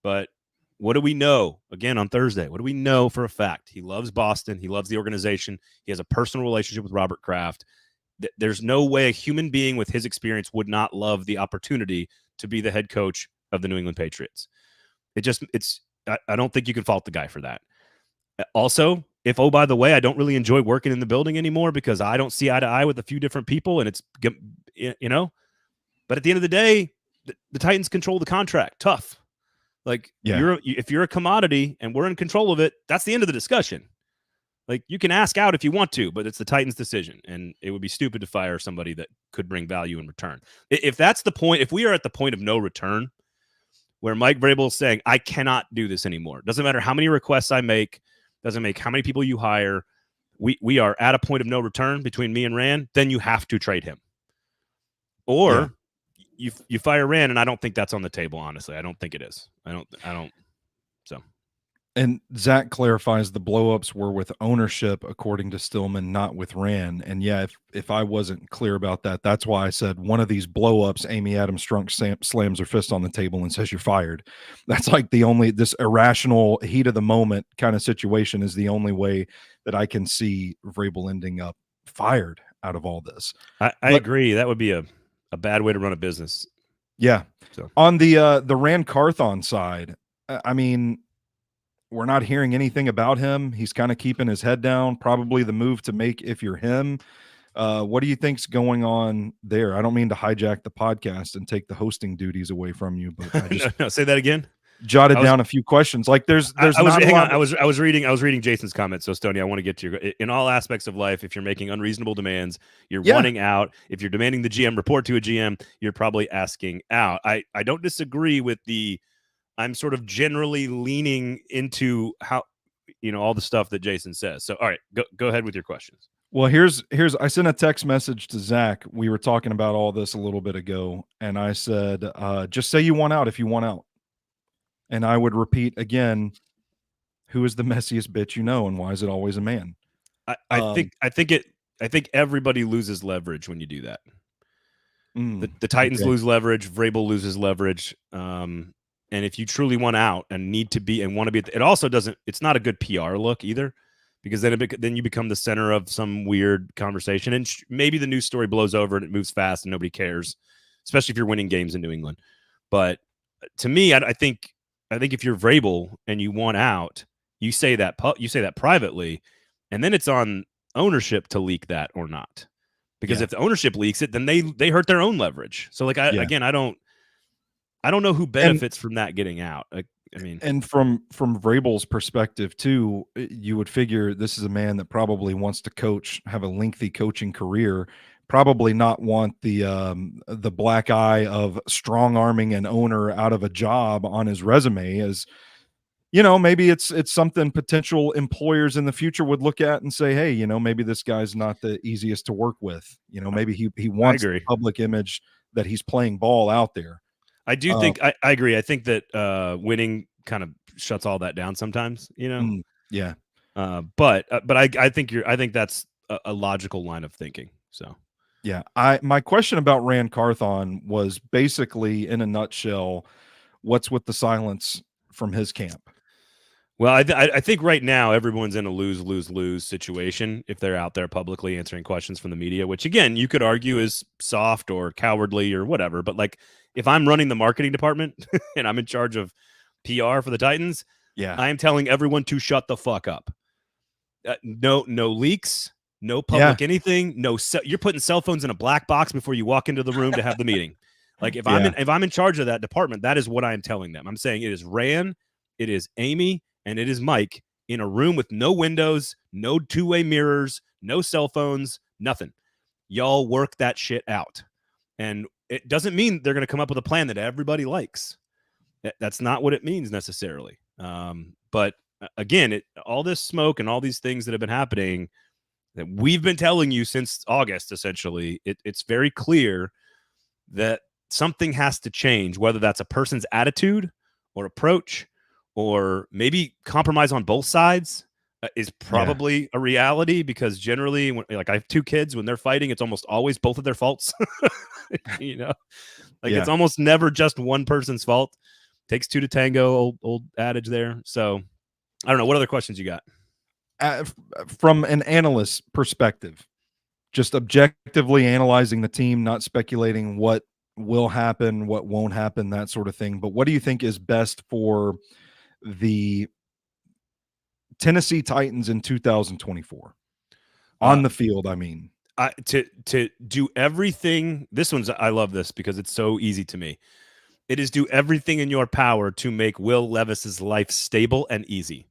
but what do we know? Again, on Thursday, what do we know for a fact? He loves Boston. He loves the organization. He has a personal relationship with Robert Kraft. There's no way a human being with his experience would not love the opportunity to be the head coach of the New England Patriots. I don't think you can fault the guy for that. Also, oh, by the way, I don't really enjoy working in the building anymore because I don't see eye to eye with a few different people, and it's, but at the end of the day, the Titans control the contract. Tough. Like, if you're a commodity and we're in control of it, that's the end of the discussion. Like, you can ask out if you want to, but it's the Titans' decision, and it would be stupid to fire somebody that could bring value in return. If that's the point, if we are at the point of no return, where Mike Vrabel is saying, I cannot do this anymore, doesn't matter how many requests I make, doesn't make how many people you hire, we are at a point of no return between me and Rand, then you have to trade him. Or you fire Rand, and I don't think that's on the table, honestly. I don't think it is. I don't. So. And Zach clarifies the blowups were with ownership, according to Stillman, not with Rand. And yeah, if I wasn't clear about that, that's why I said one of these blowups, Amy Adams Strunk slams her fist on the table and says, you're fired. That's like this irrational heat of the moment kind of situation is the only way that I can see Vrabel ending up fired out of all this. I agree. That would be a bad way to run a business. Yeah. So. On the Rand Carthon side, I mean, we're not hearing anything about him. He's kind of keeping his head down. Probably the move to make if you're him. What do you think's going on there? I don't mean to hijack the podcast and take the hosting duties away from you, but I just no, say that again. Jotted down a few questions. Like I was reading Jason's comments. So Stoney, I want to get to in all aspects of life. If you're making unreasonable demands, you're wanting out. If you're demanding the GM report to a GM, you're probably asking out. I don't disagree with I'm sort of generally leaning into how, all the stuff that Jason says. So, all right, go ahead with your questions. Well, here's I sent a text message to Zach. We were talking about all this a little bit ago, and I said, just say you want out if you want out. And I would repeat again, who is the messiest bitch you know, and why is it always a man? I think everybody loses leverage when you do that. The Titans lose leverage. Vrabel loses leverage. And if you truly want out and need to be and want to be, it also doesn't. It's not a good PR look either, because then you become the center of some weird conversation, and maybe the news story blows over and it moves fast and nobody cares, especially if you're winning games in New England. But to me, I think if you're Vrabel and you want out, you say that privately, and then it's on ownership to leak that or not. Because if the ownership leaks it, then they hurt their own leverage. So again, I don't know who benefits from that getting out. I mean, and from Vrabel's perspective too, you would figure this is a man that probably wants to coach, have a lengthy coaching career, probably not want the black eye of strong arming an owner out of a job on his resume. As you know, maybe it's something potential employers in the future would look at and say, hey, you know, maybe this guy's not the easiest to work with. You know, maybe he wants the public image that he's playing ball out there. I do think I agree. I think that winning kind of shuts all that down sometimes, you know? Yeah. But I think that's a logical line of thinking. So yeah, my question about Rand Carthon was basically, in a nutshell, what's with the silence from his camp? Well, I think right now everyone's in a lose situation if they're out there publicly answering questions from the media, which again you could argue is soft or cowardly or whatever. But like, if I'm running the marketing department and I'm in charge of PR for the Titans, I am telling everyone to shut the fuck up. No leaks, no public anything. You're putting cell phones in a black box before you walk into the room to have the meeting. Like if I'm in charge of that department, that is what I am telling them. I'm saying it is Rand, it is Amy, and it is Mike in a room with no windows, no two-way mirrors, no cell phones, nothing. Y'all work that shit out. And it doesn't mean they're going to come up with a plan that everybody likes. That's not what it means necessarily. But again, all this smoke and all these things that have been happening that we've been telling you since August, essentially, it's very clear that something has to change, whether that's a person's attitude or approach, or maybe compromise on both sides is probably a reality, because generally, like I have two kids, when they're fighting, it's almost always both of their faults. You know, like it's almost never just one person's fault. Takes two to tango, old adage there. So I don't know. What other questions you got? From an analyst perspective, just objectively analyzing the team, not speculating what will happen, what won't happen, that sort of thing. But what do you think is best for the Tennessee Titans in 2024 on the field? I mean, to do everything. I love this because it's so easy to me. It is do everything in your power to make Will Levis's life stable and easy.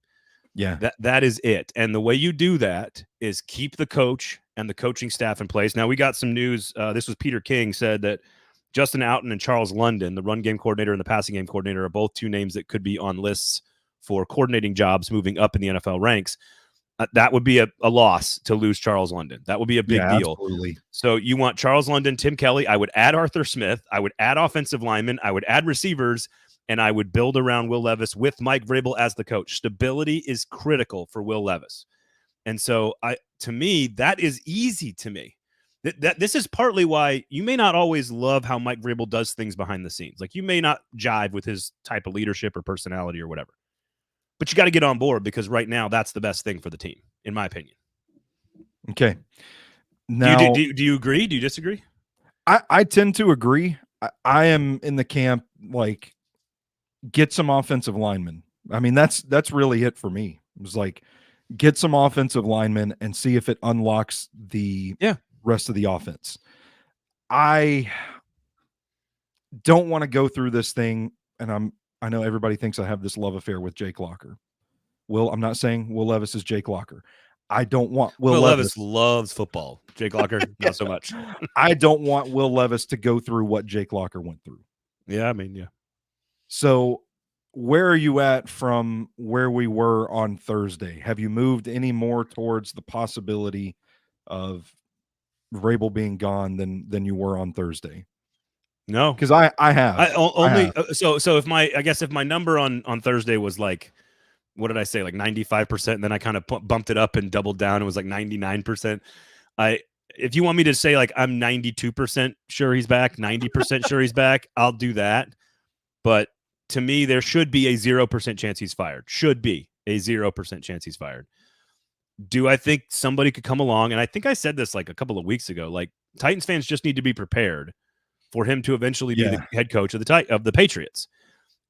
Yeah, that is it. And the way you do that is keep the coach and the coaching staff in place. Now we got some news. This was Peter King said that Justin Outten and Charles London, the run game coordinator and the passing game coordinator, are both two names that could be on lists for coordinating jobs moving up in the NFL ranks. That would be a loss to lose Charles London. That would be a big deal. Absolutely. So you want Charles London, Tim Kelly. I would add Arthur Smith. I would add offensive linemen. I would add receivers, and I would build around Will Levis with Mike Vrabel as the coach. Stability is critical for Will Levis. And so to me, that is easy to me. This is partly why you may not always love how Mike Vrabel does things behind the scenes. Like you may not jive with his type of leadership or personality or whatever. But you got to get on board, because right now that's the best thing for the team, in my opinion. Okay. Now, do you agree? Do you disagree? I tend to agree. I am in the camp, like, get some offensive linemen. I mean, that's really it for me. It was like, get some offensive linemen and see if it unlocks the rest of the offense. I don't want to go through this thing, and I know everybody thinks I have this love affair with Jake Locker. I'm not saying Will Levis is Jake Locker. I don't want Will Levis loves football. Jake Locker, not so much. I don't want Will Levis to go through what Jake Locker went through. Yeah, I mean, yeah. So where are you at from where we were on Thursday? Have you moved any more towards the possibility of Vrabel being gone than you were on Thursday? No, because I have. So if my number on Thursday was like, what did I say, like 95%, and then I kind of bumped it up and doubled down. It was like 99%. If you want me to say like I'm 92% sure he's back, 90% sure he's back, I'll do that. But to me, there should be a 0% chance he's fired. Should be a 0% chance he's fired. Do I think somebody could come along? And I think I said this like a couple of weeks ago. Like, Titans fans just need to be prepared for him to eventually be the head coach of the Patriots.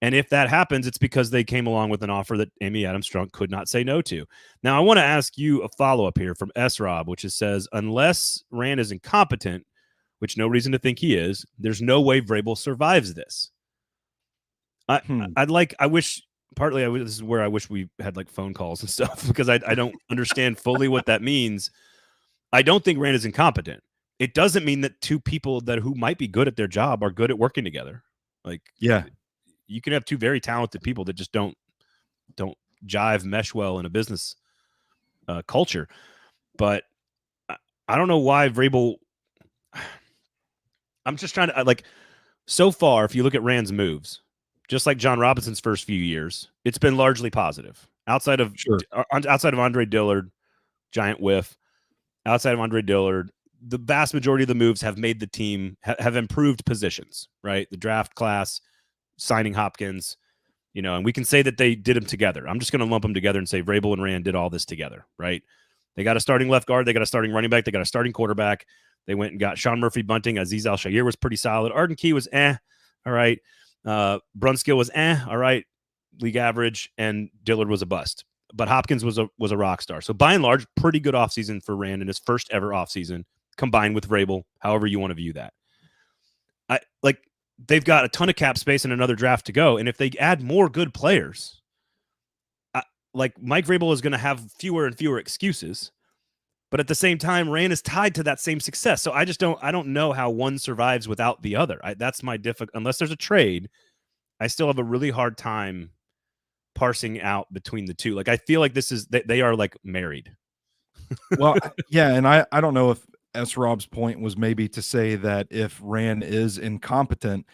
And if that happens, it's because they came along with an offer that Amy Adams-Strunk could not say no to. Now, I want to ask you a follow-up here from S-Rob, which says, unless Rand is incompetent, which no reason to think he is, there's no way Vrabel survives this. This is where I wish we had like phone calls and stuff, because I don't understand fully what that means. I don't think Rand is incompetent. It doesn't mean that two people who might be good at their job are good at working together. Like, yeah, you can have two very talented people that just don't mesh well in a business culture. But I don't know why Vrabel. I'm just trying to so far, if you look at Rand's moves, just like John Robinson's first few years, it's been largely positive. Outside of Andre Dillard, giant whiff. Outside of Andre Dillard, the vast majority of the moves have made the team have improved positions, right? The draft class, signing Hopkins, and we can say that they did them together. I'm just going to lump them together and say Vrabel and Rand did all this together, right? They got a starting left guard. They got a starting running back. They got a starting quarterback. They went and got Sean Murphy bunting. Azeez Al-Shaair was pretty solid. Arden Key was all right. Brunskill was all right, league average, and Dillard was a bust. But Hopkins was a rock star. So by and large, pretty good offseason for Rand in his first ever offseason, combined with Vrabel, however you want to view that. They've got a ton of cap space and another draft to go. And if they add more good players, Mike Vrabel is going to have fewer and fewer excuses. But at the same time, Rand is tied to that same success. So I don't know how one survives without the other. That's my unless there's a trade, I still have a really hard time parsing out between the two. I feel like they are like married. Well, yeah. And I don't know if S-Rob's point was maybe to say that if Rand is incompetent,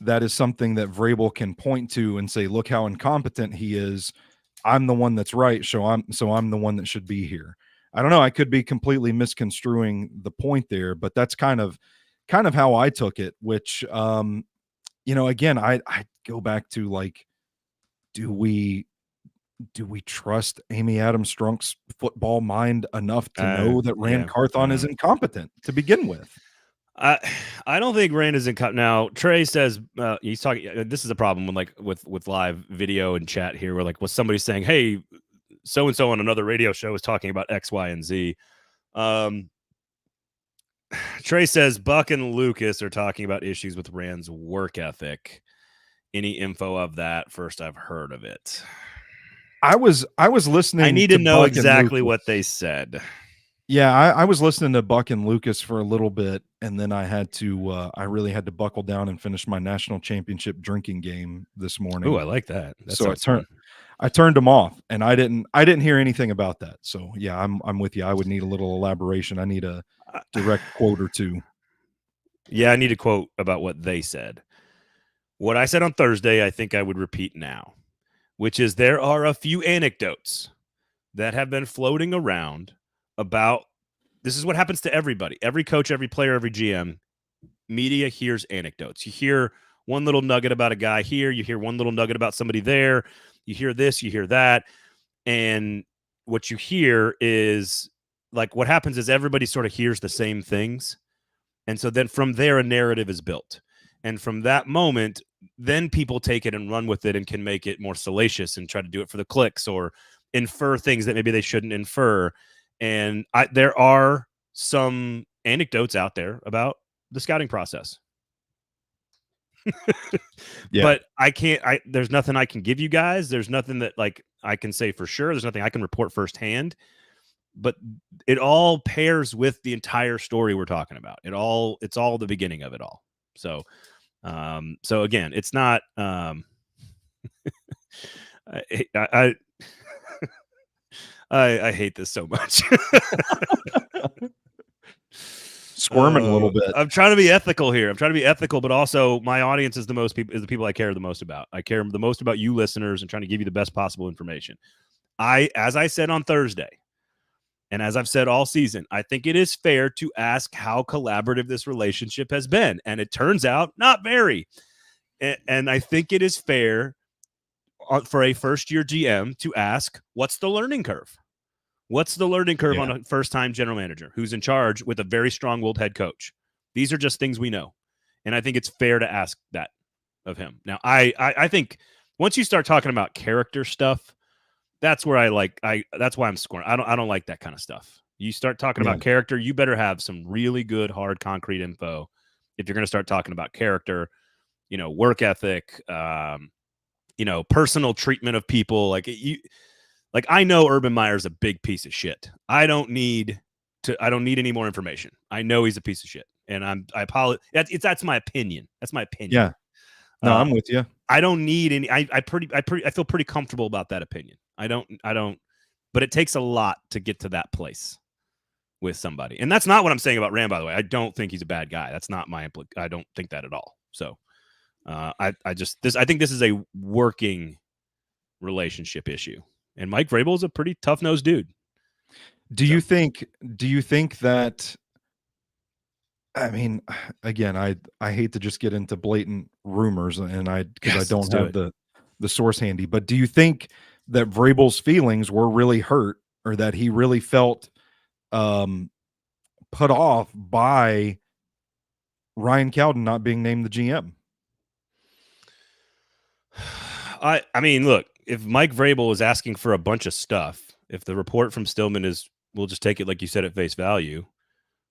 that is something that Vrabel can point to and say, look how incompetent he is. I'm the one that's right. So I'm the one that should be here. I don't know. I could be completely misconstruing the point there, but that's kind of how I took it, which, again, I go back to do we trust Amy Adams-Strunk's football mind enough to know that Rand Carthon is incompetent to begin with? I don't think Rand is incompetent. Now, Trey says he's talking. This is a problem with live video and chat here, where was somebody saying, "Hey, so and so on another radio show is talking about X, Y, and Z." Trey says Buck and Lucas are talking about issues with Rand's work ethic. Any info of that? First I've heard of it. I was listening. I need to know exactly what they said. Yeah, I was listening to Buck and Lucas for a little bit, and then I really had to buckle down and finish my national championship drinking game this morning. Oh, I like that. So I turned them off, and I didn't hear anything about that. So yeah, I'm with you. I would need a little elaboration. I need a direct quote or two. Yeah, I need a quote about what they said. What I said on Thursday, I think I would repeat now, which is there are a few anecdotes that have been floating around about this is what happens to everybody, every coach, every player, every GM. Media hears anecdotes. You hear one little nugget about a guy here. You hear one little nugget about somebody there. You hear this, you hear that. And what you hear is what happens is everybody sort of hears the same things. And so then from there, a narrative is built. And from that moment, then people take it and run with it and can make it more salacious and try to do it for the clicks or infer things that maybe they shouldn't infer. And there are some anecdotes out there about the scouting process. Yeah. But there's nothing I can give you guys. There's nothing that I can say for sure. There's nothing I can report firsthand. But it all pairs with the entire story we're talking about. It's all the beginning of it all. So again, it's not I hate this so much. squirming a little bit. I'm trying to be ethical here. I'm trying to be ethical, but also my audience is the people I care the most about. I care the most about you listeners and trying to give you the best possible information. As I said on Thursday, and as I've said all season, I think it is fair to ask how collaborative this relationship has been. And it turns out not very. And I think it is fair for a first-year GM to ask, what's the learning curve? What's the learning curve on a first-time general manager who's in charge with a very strong-willed head coach? These are just things we know. And I think it's fair to ask that of him. Now, I think once you start talking about character stuff, that's where that's why I'm scoring. I don't like that kind of stuff. You start talking about character, you better have some really good, hard, concrete info if you're going to start talking about character, work ethic, personal treatment of people. I know Urban Meyer's a big piece of shit. I don't need any more information. I know he's a piece of shit, and I apologize. That's my opinion. That's my opinion. Yeah. No, I'm with you. I don't need any. I feel pretty comfortable about that opinion. I don't. But it takes a lot to get to that place with somebody, and that's not what I'm saying about Rand. By the way, I don't think he's a bad guy. That's not my I don't think that at all. So, I think this is a working relationship issue. And Mike Vrabel is a pretty tough-nosed dude. Do you think that, I mean, again, I hate to just get into blatant rumors because I don't have the source handy, but do you think that Vrabel's feelings were really hurt, or that he really felt put off by Ryan Cowden not being named the GM? I mean, look, if Mike Vrabel is asking for a bunch of stuff, if the report from Stillman is, we'll just take it like you said at face value,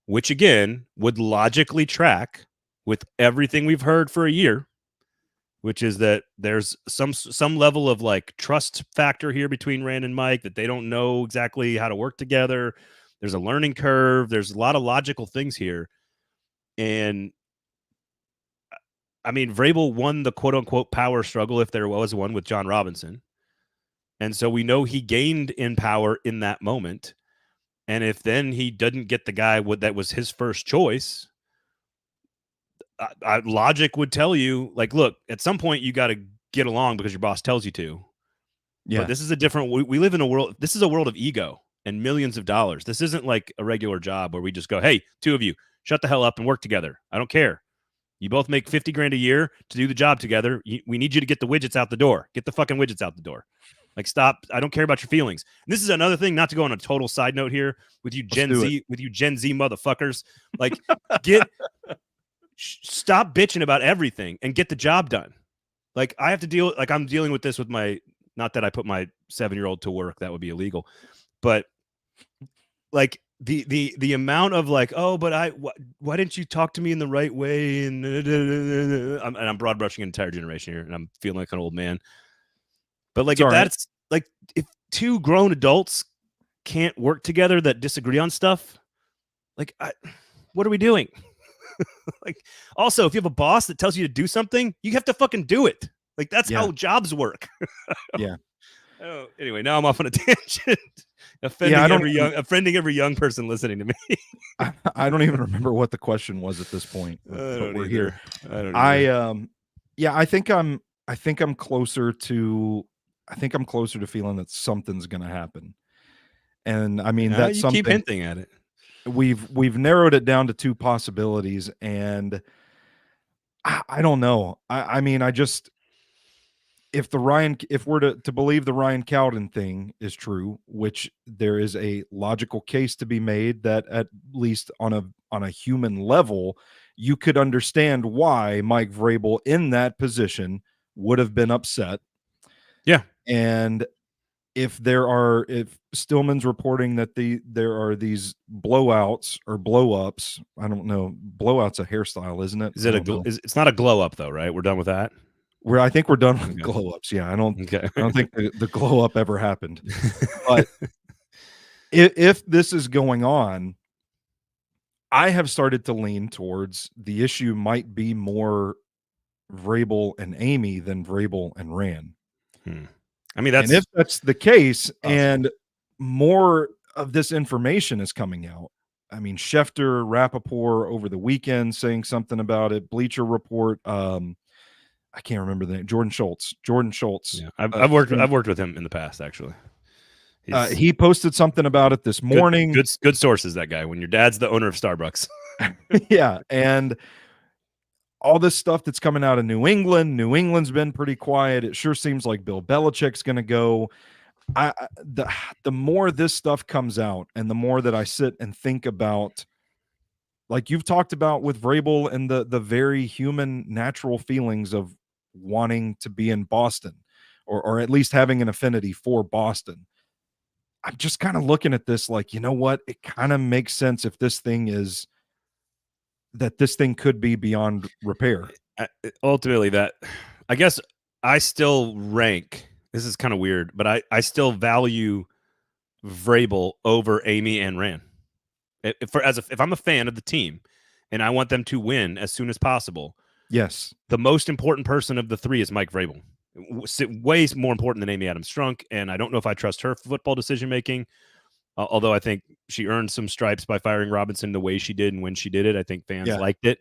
which again would logically track with everything we've heard for a year, which is that there's some level of trust factor here between Rand and Mike, that they don't know exactly how to work together. There's a learning curve. There's a lot of logical things here. And I mean, Vrabel won the quote unquote power struggle, if there was one, with John Robinson. And so we know he gained in power in that moment. And if then he doesn't get the guy that was his first choice, logic would tell you, look, at some point you got to get along because your boss tells you to. Yeah. But this is a different, we live in a world, this is a world of ego and millions of dollars. This isn't like a regular job where we just go, hey, two of you, shut the hell up and work together. I don't care. You both make $50,000 a year to do the job together. We need you to get the widgets out the door. Get the fucking widgets out the door. Stop. I don't care about your feelings. And this is another thing, not to go on a total side note here with you Gen Z motherfuckers. Stop bitching about everything and get the job done. I have to deal, I'm dealing with this with not that I put my 7-year-old to work, that would be illegal, but the amount of why didn't you talk to me in the right way? And I'm broad brushing an entire generation here, and I'm feeling like an old man. But if two grown adults can't work together that disagree on stuff, what are we doing? Also, if you have a boss that tells you to do something, you have to fucking do it. That's how jobs work. Yeah. Oh, anyway, now I'm off on a tangent. Offending every young person listening to me. I don't even remember what the question was at this point. But we're here. I think I'm closer to feeling that something's going to happen. And I mean, that's something. Keep hinting at it. We've narrowed it down to two possibilities, and I don't know. I mean, if we're to believe the Ryan Cowden thing is true, which there is a logical case to be made that at least on a human level, you could understand why Mike Vrabel in that position would have been upset. Yeah. And if Stillman's reporting that there are these blowouts or blow-ups, I don't know. Blowout's a hairstyle, isn't it? It's not a glow up though, right? We're done with that. I think we're done with glow-ups. Yeah, I don't think the glow-up ever happened. But if this is going on, I have started to lean towards the issue might be more Vrabel and Amy than Vrabel and Rand. I mean, if that's the case, awesome, and more of this information is coming out, I mean, Schefter, Rappaport over the weekend saying something about it. Bleacher Report. I can't remember the name. Jordan Schultz. Yeah, I've worked with him in the past, actually. He posted something about it this morning. Good sources, that guy. When your dad's the owner of Starbucks. Yeah, and all this stuff that's coming out of New England. New England's been pretty quiet. It sure seems like Bill Belichick's going to go. The more this stuff comes out, and the more that I sit and think about, like you've talked about with Vrabel and the very human, natural feelings of wanting to be in Boston, or at least having an affinity for Boston. I'm just kind of looking at this like, you know what? It kind of makes sense if this thing could be beyond repair. Ultimately, I guess I still rank. This is kind of weird, but I still value Vrabel over Amy and Rand. If I'm a fan of the team and I want them to win as soon as possible, yes, the most important person of the three is Mike Vrabel. Way more important than Amy Adams Strunk, and I don't know if I trust her football decision making. Although I think she earned some stripes by firing Robinson the way she did and when she did it. I think fans liked it.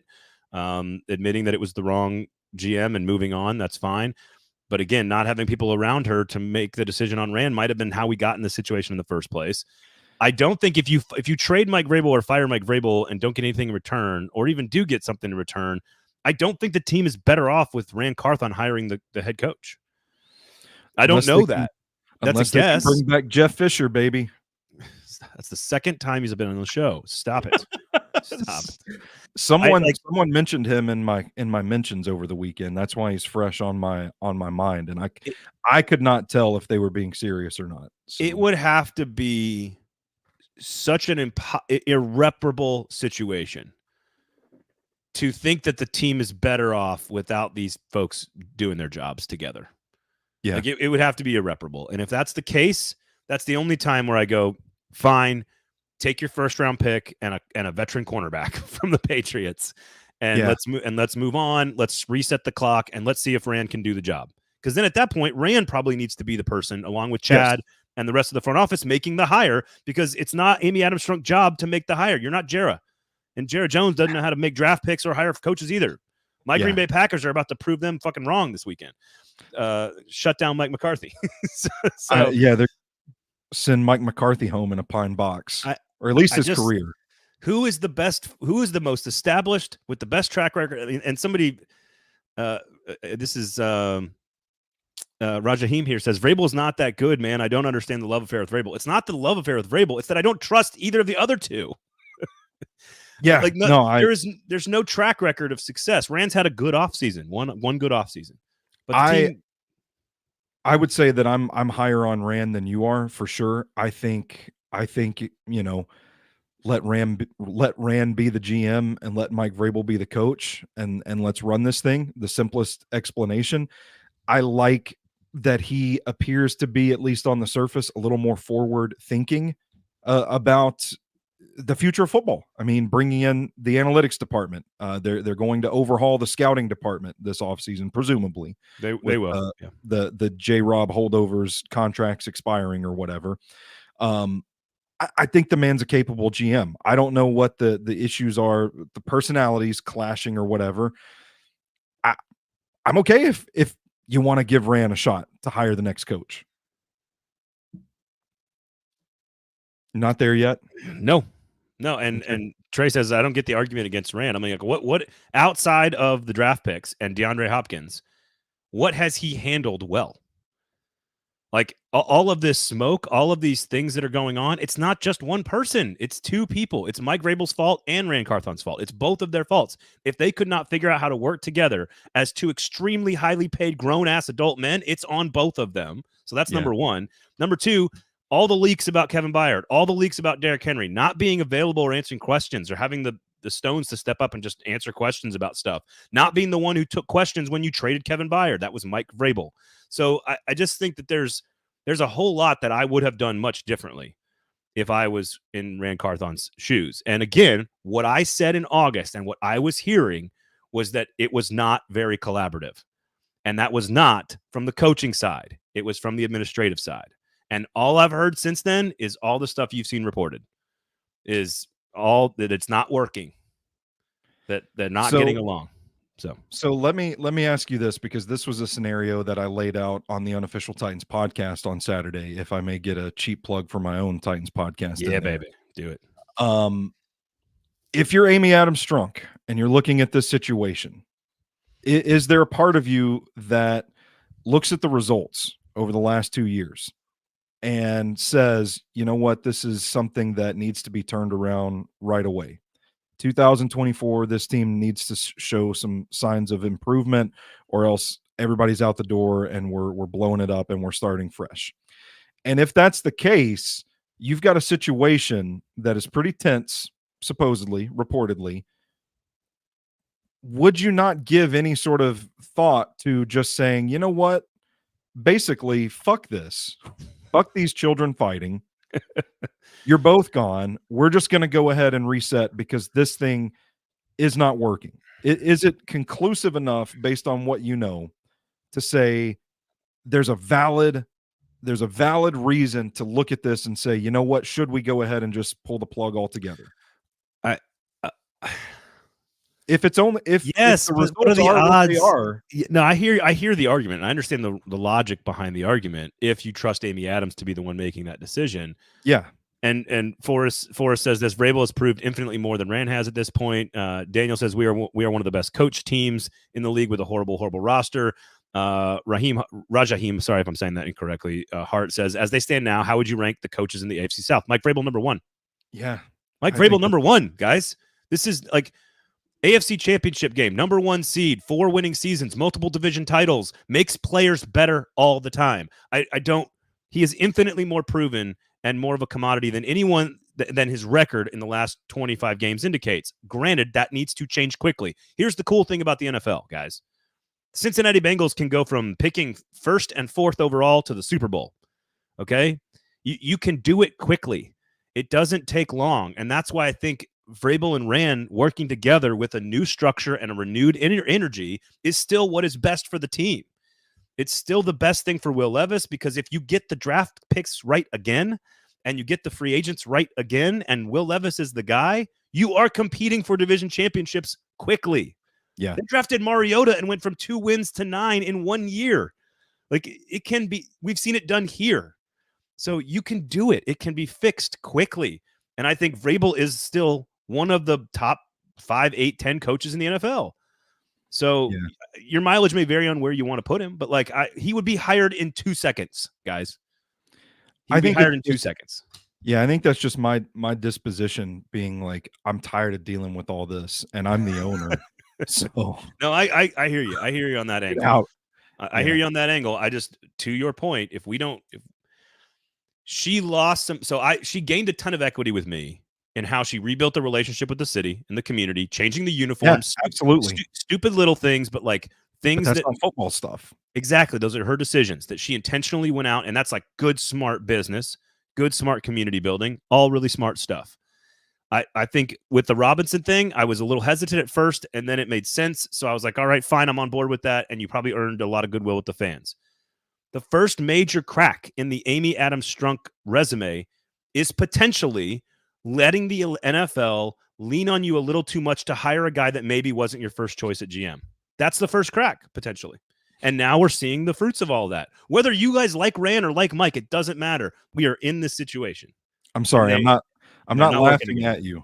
Admitting that it was the wrong GM and moving on, that's fine. But again, not having people around her to make the decision on Rand might have been how we got in this situation in the first place. I don't think if you trade Mike Vrabel or fire Mike Vrabel and don't get anything in return, or even do get something in return, I don't think the team is better off with Rand Carthon hiring the head coach. I don't know that. That's a guess. Bring back Jeff Fisher, baby. That's the second time he's been on the show. Stop it. Stop it. Someone mentioned him in my mentions over the weekend. That's why he's fresh on my mind. And I could not tell if they were being serious or not. So. It would have to be such an irreparable situation to think that the team is better off without these folks doing their jobs together. Yeah. Like it would have to be irreparable. And if that's the case, that's the only time where I go, fine, take your first round pick and a veteran cornerback from the Patriots, and let's move on. Let's reset the clock and let's see if Rand can do the job. Because then at that point, Rand probably needs to be the person, along with Chad and the rest of the front office, making the hire, because it's not Amy Adams Strunk's job to make the hire. You're not Jera. And Jera Jones doesn't know how to make draft picks or hire coaches either. My Green Bay Packers are about to prove them fucking wrong this weekend. Shut down Mike McCarthy. They're send Mike McCarthy home in a pine box, or at least his career. Who is the best? Who is the most established with the best track record? And somebody, this is Rajaheem here says, Vrabel is not that good, man. I don't understand the love affair with Vrabel. It's not the love affair with Vrabel. It's that I don't trust either of the other two. Yeah, there's no track record of success. Rand's had a good offseason, one good offseason. But I would say that I'm higher on Rand than you are, for sure. I think let Rand be the GM and let Mike Vrabel be the coach, and let's run this thing. The simplest explanation. I like that he appears to be, at least on the surface, a little more forward thinking about the future of football. I mean, bringing in the analytics department. They're going to overhaul the scouting department this offseason, presumably. They will. The J-Rob holdovers contracts expiring or whatever. I think the man's a capable GM. I don't know what the issues are, the personalities clashing or whatever. I'm okay if you want to give Rand a shot to hire the next coach. Not there yet? No. And Trey says, I don't get the argument against Rand. I'm like, what outside of the draft picks and DeAndre Hopkins, what has he handled well? Like all of this smoke, all of these things that are going on, it's not just one person. It's two people. It's Mike Vrabel's fault and Rand Carthon's fault. It's both of their faults. If they could not figure out how to work together as two extremely highly paid grown-ass adult men, it's on both of them. So that's number one. Number two, all the leaks about Kevin Byard, all the leaks about Derrick Henry not being available or answering questions or having the stones to step up and just answer questions about stuff, not being the one who took questions when you traded Kevin Byard. That was Mike Vrabel. So I just think that there's a whole lot that I would have done much differently if I was in Rand Carthon's shoes. And again, what I said in August and what I was hearing was that it was not very collaborative. And that was not from the coaching side. It was from the administrative side. And all I've heard since then is all the stuff you've seen reported is it's not working, that they're not getting along. So let me ask you this, because this was a scenario that I laid out on the Unofficial Titans podcast on Saturday. If I may get a cheap plug for my own Titans podcast. Yeah, baby, do it. If you're Amy Adams Strunk and you're looking at this situation, is there a part of you that looks at the results over the last 2 years and says, you know what, this is something that needs to be turned around right away? 2024, this team needs to show some signs of improvement, or else everybody's out the door and we're blowing it up and we're starting fresh. And if that's the case, you've got a situation that is pretty tense, supposedly, reportedly. Would you not give any sort of thought to just saying, you know what, basically, fuck this, fuck these children fighting. You're both gone. We're just going to go ahead and reset because this thing is not working. Is it conclusive enough based on what you know to say there's a valid reason to look at this and say, you know what, should we go ahead and just pull the plug altogether? If it's only if yes, if the but what are the odds? odds? They are. No, I hear the argument. I understand the logic behind the argument. If you trust Amy Adams to be the one making that decision, yeah. And Forrest says this: Vrabel has proved infinitely more than Rand has at this point. Daniel says we are one of the best coach teams in the league with a horrible roster. Rajahim, sorry if I'm saying that incorrectly. Hart says, as they stand now, how would you rank the coaches in the AFC South? Mike Vrabel number 1. Yeah, Mike Vrabel number 1, guys. This is like AFC Championship game, number 1 seed, 4 winning seasons, multiple division titles, makes players better all the time. He is infinitely more proven and more of a commodity than anyone than his record in the last 25 games indicates. Granted, that needs to change quickly. Here's the cool thing about the NFL, guys. Cincinnati Bengals can go from picking 1st and 4th overall to the Super Bowl. Okay? You can do it quickly. It doesn't take long. And that's why I think Vrabel and Rand working together with a new structure and a renewed energy is still what is best for the team. It's still the best thing for Will Levis, because if you get the draft picks right again and you get the free agents right again and Will Levis is the guy, you are competing for division championships quickly. Yeah. They drafted Mariota and went from 2 wins to 9 in 1 year. Like, it can be, we've seen it done here. So you can do it. It can be fixed quickly. And I think Vrabel is still one of the top 5, 8, 10 coaches in the NFL. So your mileage may vary on where you want to put him, but like he would be hired in 2 seconds, guys. He'd be hired in 2 seconds. Yeah, I think that's just my disposition being like, I'm tired of dealing with all this and I'm the owner. So no, I hear you. I hear you on that angle. I hear you on that angle. I just, to your point, if she lost some, she gained a ton of equity with me in how she rebuilt the relationship with the city and the community, changing the uniforms. Yeah, absolutely. Stupid little things, but like things that's not football stuff. Exactly. Those are her decisions that she intentionally went out, and that's like good, smart business, good, smart community building, all really smart stuff. I think with the Robinson thing, I was a little hesitant at first, and then it made sense. So I was like, all right, fine, I'm on board with that. And you probably earned a lot of goodwill with the fans. The first major crack in the Amy Adams Strunk resume is potentially letting the NFL lean on you a little too much to hire a guy that maybe wasn't your first choice at GM. That's the first crack, potentially. And now we're seeing the fruits of all that. Whether you guys like Rand or like Mike, it doesn't matter. We are in this situation. I'm sorry. I'm not laughing at you.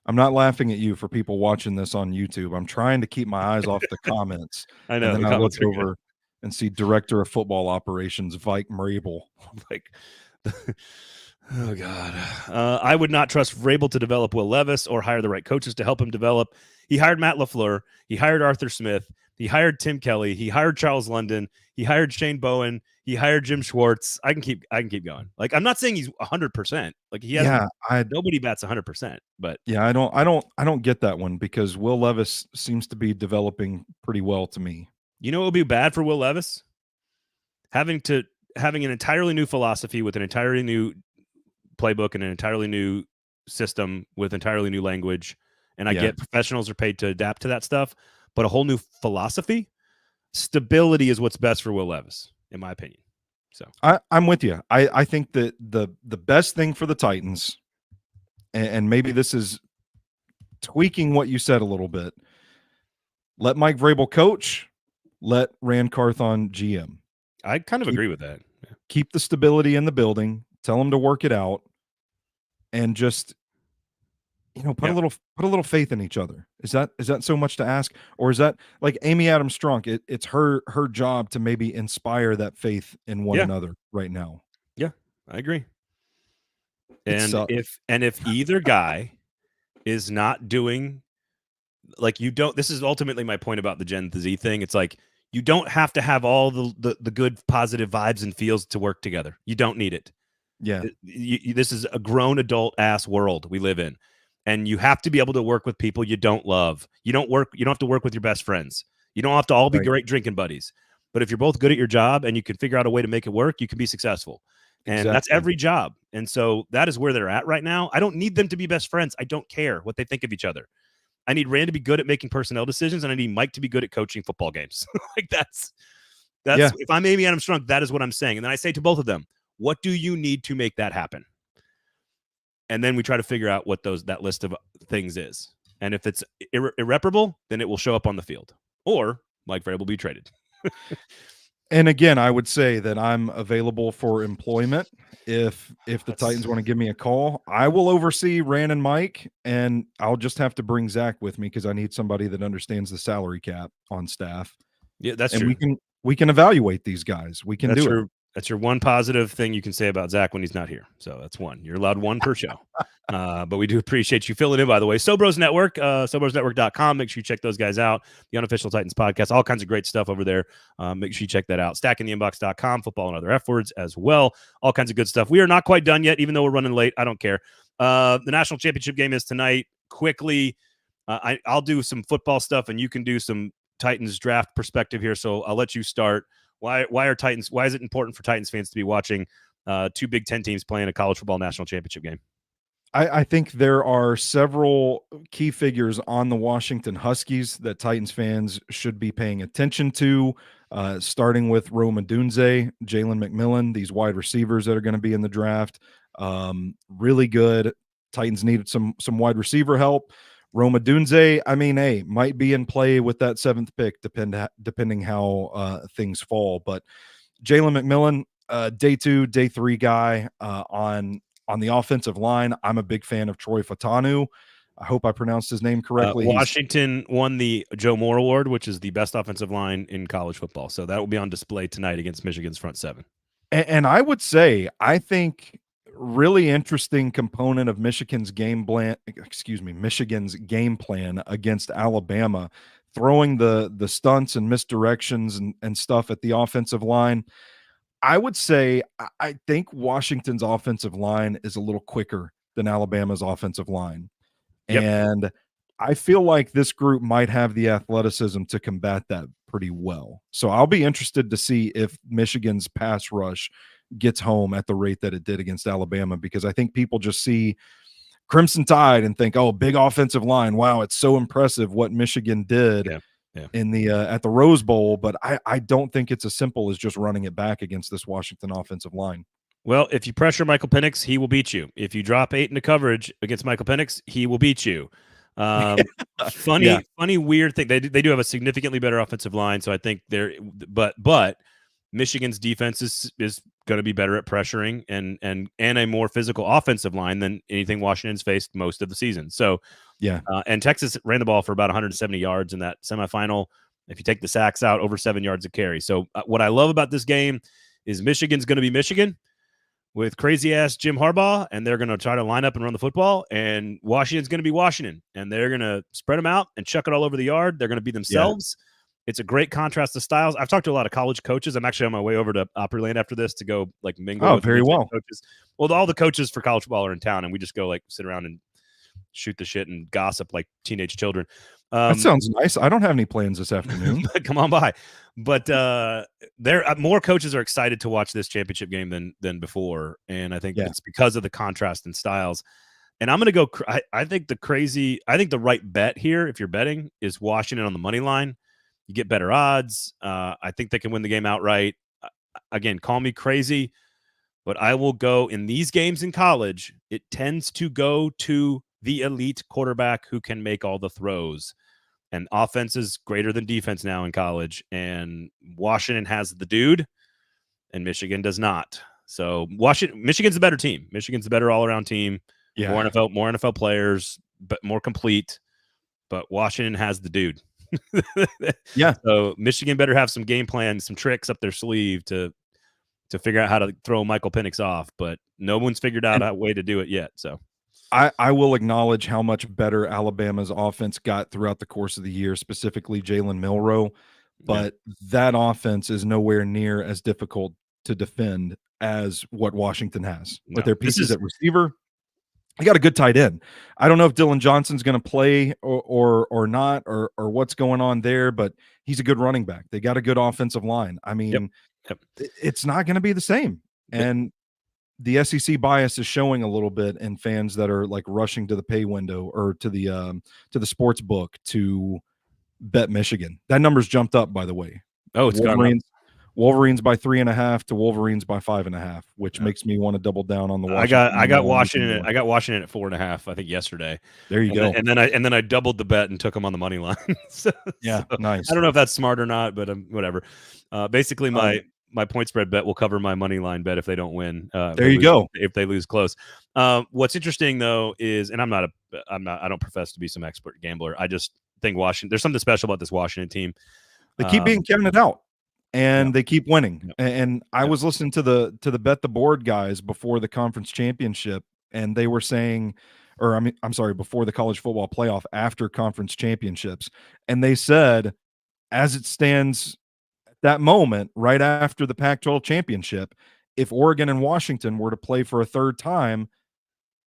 I'm not laughing at you for people watching this on YouTube. I'm trying to keep my eyes off the comments. I know. And then I look over and see Director of Football Operations, Mike Vrabel. Like, oh, God. I would not trust Vrabel to develop Will Levis or hire the right coaches to help him develop. He hired Matt LaFleur. He hired Arthur Smith. He hired Tim Kelly. He hired Charles London. He hired Shane Bowen. He hired Jim Schwartz. I can keep going. Like, I'm not saying he's 100%. Like, he has. Nobody bats 100%. But yeah, I don't get that one, because Will Levis seems to be developing pretty well to me. You know what would be bad for Will Levis? Having an entirely new philosophy with an entirely new playbook and an entirely new system with entirely new language. And I get professionals are paid to adapt to that stuff, but a whole new philosophy, stability is what's best for Will Levis, in my opinion. So I'm with you. I think that the best thing for the Titans and maybe this is tweaking what you said a little bit. Let Mike Vrabel coach. Let Rand Carthon GM. I kind of agree with that. Yeah. Keep the stability in the building. Tell them to work it out, and just put a little faith in each other. Is that so much to ask, or is that like Amy Adams Strunk? It's her job to maybe inspire that faith in one another right now. Yeah, I agree. And if either guy is not doing, like, you don't, this is ultimately my point about the Gen Z thing. It's like, you don't have to have all the good positive vibes and feels to work together. You don't need it. Yeah. This is a grown adult ass world we live in. And you have to be able to work with people you don't love. You don't have to work with your best friends. You don't have to all be great drinking buddies. But if you're both good at your job and you can figure out a way to make it work, you can be successful. And that's every job. And so that is where they're at right now. I don't need them to be best friends. I don't care what they think of each other. I need Rand to be good at making personnel decisions, and I need Mike to be good at coaching football games. Like that's if I'm Amy Adams Strunk, that is what I'm saying. And then I say to both of them, what do you need to make that happen? And then we try to figure out what that list of things is. And if it's irreparable, then it will show up on the field. Or Mike Vrabel will be traded. And again, I would say that I'm available for employment. If the Titans want to give me a call, I will oversee Rand and Mike, and I'll just have to bring Zach with me because I need somebody that understands the salary cap on staff. Yeah, that's true. We can evaluate these guys. We can do it. That's your one positive thing you can say about Zach when he's not here. So that's one. You're allowed one per show. But we do appreciate you filling in, by the way. Sobros Network, sobrosnetwork.com. Make sure you check those guys out. The Unofficial Titans podcast, all kinds of great stuff over there. Make sure you check that out. Stackingtheinbox.com, football and other F words as well. All kinds of good stuff. We are not quite done yet, even though we're running late. I don't care. The national championship game is tonight. Quickly, I'll do some football stuff, and you can do some Titans draft perspective here. So I'll let you start. Why is it important for Titans fans to be watching two Big Ten teams playing a college football national championship game? I think there are several key figures on the Washington Huskies that Titans fans should be paying attention to, starting with Rome Odunze, Jalen McMillan, these wide receivers that are going to be in the draft. Really good. Titans needed some wide receiver help. Rome Odunze, I mean, might be in play with that 7th pick, depending how things fall. But Jalen McMillan, day 2, day 3 guy on the offensive line. I'm a big fan of Troy Fatanu. I hope I pronounced his name correctly. Washington won the Joe Moore Award, which is the best offensive line in college football. So that will be on display tonight against Michigan's front 7. And I would say, I think really interesting component of Michigan's game plan against Alabama, throwing the stunts and misdirections and stuff at the offensive line. I would say I think Washington's offensive line is a little quicker than Alabama's offensive line. Yep. And I feel like this group might have the athleticism to combat that pretty well. So I'll be interested to see if Michigan's pass rush gets home at the rate that it did against Alabama, because I think people just see Crimson Tide and think, oh, big offensive line. Wow, it's so impressive what Michigan did in the at the Rose Bowl. But I don't think it's as simple as just running it back against this Washington offensive line. Well, if you pressure Michael Penix, he will beat you. If you drop 8 into coverage against Michael Penix, he will beat you. Funny, weird thing. They do have a significantly better offensive line, so I think they're. But Michigan's defense is going to be better at pressuring and a more physical offensive line than anything Washington's faced most of the season. So, and Texas ran the ball for about 170 yards in that semifinal. If you take the sacks out, over 7 yards a carry. So what I love about this game is Michigan's going to be Michigan with crazy-ass Jim Harbaugh, and they're going to try to line up and run the football, and Washington's going to be Washington, and they're going to spread them out and chuck it all over the yard. They're going to be themselves. Yeah. It's a great contrast to styles. I've talked to a lot of college coaches. I'm actually on my way over to Opryland after this to go like mingle with very well coaches. Well, all the coaches for college football are in town, and we just go like sit around and shoot the shit and gossip like teenage children. That sounds nice. I don't have any plans this afternoon. Come on by. But more coaches are excited to watch this championship game than before, and I think it's because of the contrast in styles. And I'm going to go. I think the right bet here, if you're betting, is Washington on the money line. You get better odds. I think they can win the game outright. Again, call me crazy, but I will go in these games in college. It tends to go to the elite quarterback who can make all the throws. And offense is greater than defense now in college. And Washington has the dude, and Michigan does not. So Michigan's the better team. Michigan's the better all-around team. Yeah. More NFL players, but more complete. But Washington has the dude. Yeah. So Michigan better have some game plan, some tricks up their sleeve to figure out how to throw Michael Penix off. But no one's figured out a way to do it yet. So I will acknowledge how much better Alabama's offense got throughout the course of the year, specifically Jalen Milroe. But that offense is nowhere near as difficult to defend as what Washington has with their pieces at receiver. They got a good tight end. I don't know if Dylan Johnson's going to play or not or what's going on there, but he's a good running back. They got a good offensive line. I mean, it's not going to be the same. And the SEC bias is showing a little bit in fans that are like rushing to the pay window or to the sports book to bet Michigan. That number's jumped up, by the way. Oh, it's gone up. Wolverines by 3.5 to Wolverines by 5.5, which makes me want to double down on the Washington. I got Washington. I got Washington at 4.5. I think yesterday. There you go. And then I doubled the bet and took them on the money line. Nice. I don't know if that's smart or not, but whatever. Basically, my point spread bet will cover my money line bet if they don't win. There you go. If they lose close. What's interesting though is, and I don't profess to be some expert gambler. I just think Washington. There's something special about this Washington team. They keep being counted out. And they keep winning. And I was listening to the Bet the Board guys before the conference championship, and they were saying, I'm sorry, before the college football playoff after conference championships, and they said, as it stands at that moment, right after the Pac-12 championship, if Oregon and Washington were to play for a third time,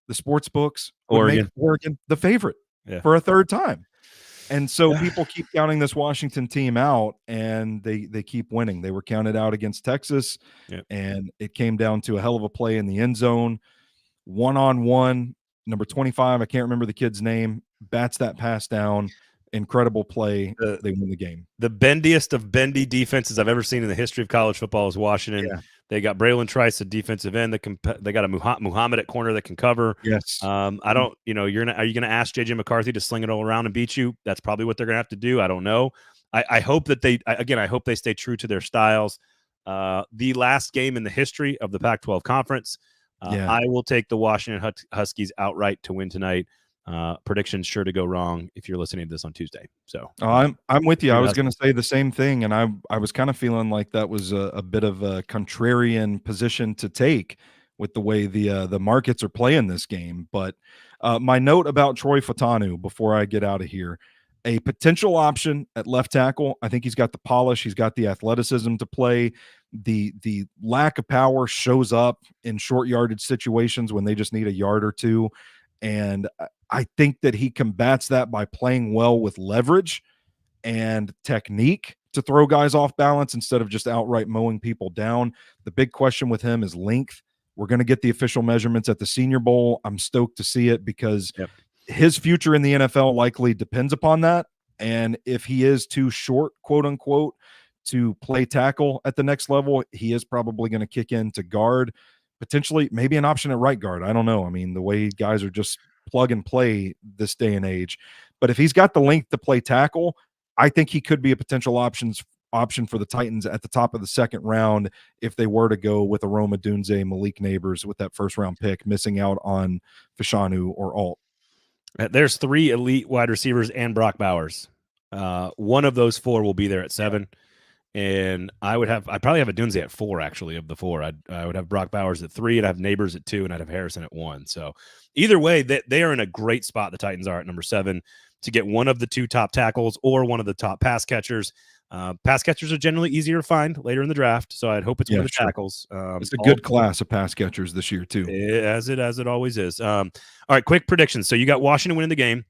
the sports books would make Oregon the favorite for a third time. And so people keep counting this Washington team out, and they keep winning. They were counted out against Texas, and it came down to a hell of a play in the end zone. One-on-one, number 25, I can't remember the kid's name, bats that pass down. Incredible play. They win the game. The bendiest of bendy defenses I've ever seen in the history of college football is Washington. Yeah. They got Braylon Trice, a defensive end they got a Muhammad at corner that can cover. Yes. I don't, are you going to ask JJ McCarthy to sling it all around and beat you? That's probably what they're going to have to do. I don't know. I hope that I hope they stay true to their styles. The last game in the history of the Pac-12 conference, I will take the Washington Huskies outright to win tonight. Predictions sure to go wrong if you're listening to this on Tuesday. So I'm with you. I was going to say the same thing, and I was kind of feeling like that was a bit of a contrarian position to take with the way the markets are playing this game. But my note about Troy Fautanu before I get out of here: a potential option at left tackle. I think he's got the polish, he's got the athleticism to play. The lack of power shows up in short yardage situations when they just need a yard or two. And I think that he combats that by playing well with leverage and technique to throw guys off balance instead of just outright mowing people down. The big question with him is length. We're going to get the official measurements at the Senior Bowl. I'm stoked to see it because his future in the NFL likely depends upon that. And if he is too short, quote unquote, to play tackle at the next level, he is probably going to kick in to guard. Potentially, maybe an option at right guard. I don't know. I mean, the way guys are just plug and play this day and age. But if he's got the length to play tackle, I think he could be a potential option for the Titans at the top of the second round if they were to go with a Roma Dunze, Malik Neighbors with that first round pick, missing out on Fashanu or Alt. There's 3 elite wide receivers and Brock Bowers. One of those 4 will be there at 7. And I'd probably have a Dunze at 4, actually, of the 4. I would have Brock Bowers at 3, and I'd have Neighbors at 2, and I'd have Harrison at 1. So either way, they are in a great spot. The Titans are at number 7 to get one of the 2 top tackles or one of the top pass catchers. Pass catchers are generally easier to find later in the draft, so I'd hope it's one of the tackles. It's a good class of pass catchers this year too, as it always is. All right, quick predictions. So you got Washington winning the game.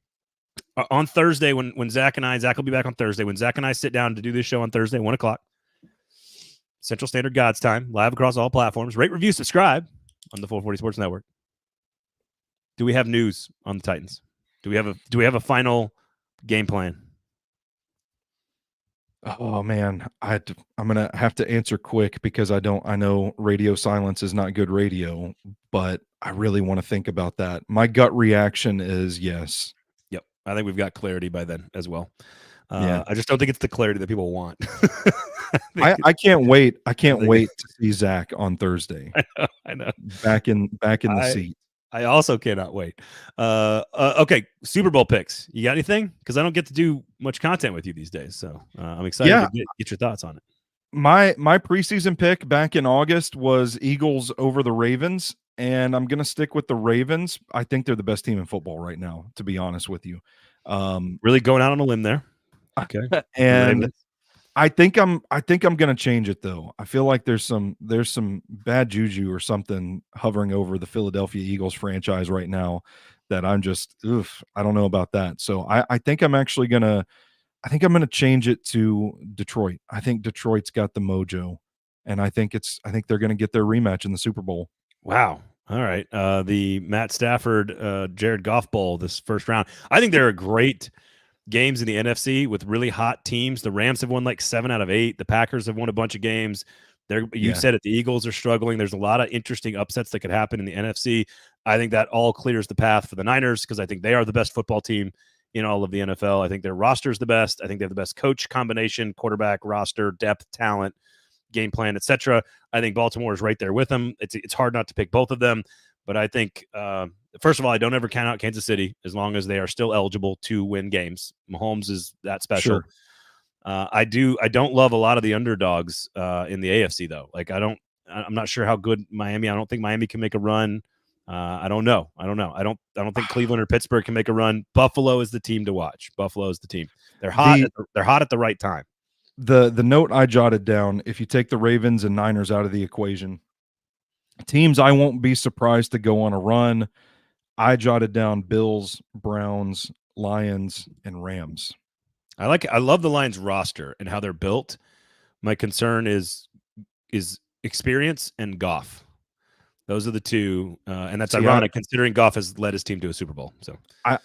On Thursday, when Zach will be back on Thursday. When Zach and I sit down to do this show on Thursday, 1:00 Central Standard God's Time, live across all platforms. Rate, review, subscribe on the 440 Sports Network. Do we have news on the Titans? Do we have a final game plan? Oh man, I'm gonna have to answer quick because I know radio silence is not good radio, but I really want to think about that. My gut reaction is yes. Yep. I think we've got clarity by then as well. Yeah. I just don't think it's the clarity that people want. I can't wait. I can't think wait to see Zach on Thursday. I know. Back in the I seat. I also cannot wait. Okay, Super Bowl picks. You got anything? Because I don't get to do much content with you these days, so I'm excited Yeah. to get your thoughts on it. My preseason pick back in August was Eagles over the Ravens, and I'm gonna stick with the Ravens. I think they're the best team in football right now, to be honest with you. Really going out on a limb there. Okay, And Ravens. I think I'm gonna change it though. I feel like there's some bad juju or something hovering over the Philadelphia Eagles franchise right now that I'm just I don't know about that. So I think I'm actually gonna change it to Detroit. I think Detroit's got the mojo, and I think they're gonna get their rematch in the Super Bowl. Wow. All right. The Matt Stafford, Jared Goff Bowl this first round. I think there are great games in the NFC with really hot teams. The Rams have won like 7 out of 8. The Packers have won a bunch of games. You said it. The Eagles are struggling. There's a lot of interesting upsets that could happen in the NFC. I think that all clears the path for the Niners because I think they are the best football team in all of the NFL. I think their roster is the best. I think they have the best coach combination, quarterback, roster, depth, talent, game plan, etc. I think Baltimore is right there with them. It's hard not to pick both of them, but I think first of all, I don't ever count out Kansas City as long as they are still eligible to win games. Mahomes is that special. Sure. I don't love a lot of the underdogs in the AFC though. Like I'm not sure how good Miami. I don't think Miami can make a run. I don't know. I don't think Cleveland or Pittsburgh can make a run. Buffalo is the team to watch. Buffalo is the team. They're hot. They're hot at the right time. The note I jotted down, if you take the Ravens and Niners out of the equation, teams I won't be surprised to go on a run. I jotted down Bills, Browns, Lions, and Rams. I love the Lions roster and how they're built. My concern is experience and Goff. Those are the two, and that's ironic considering Goff has led his team to a Super Bowl. So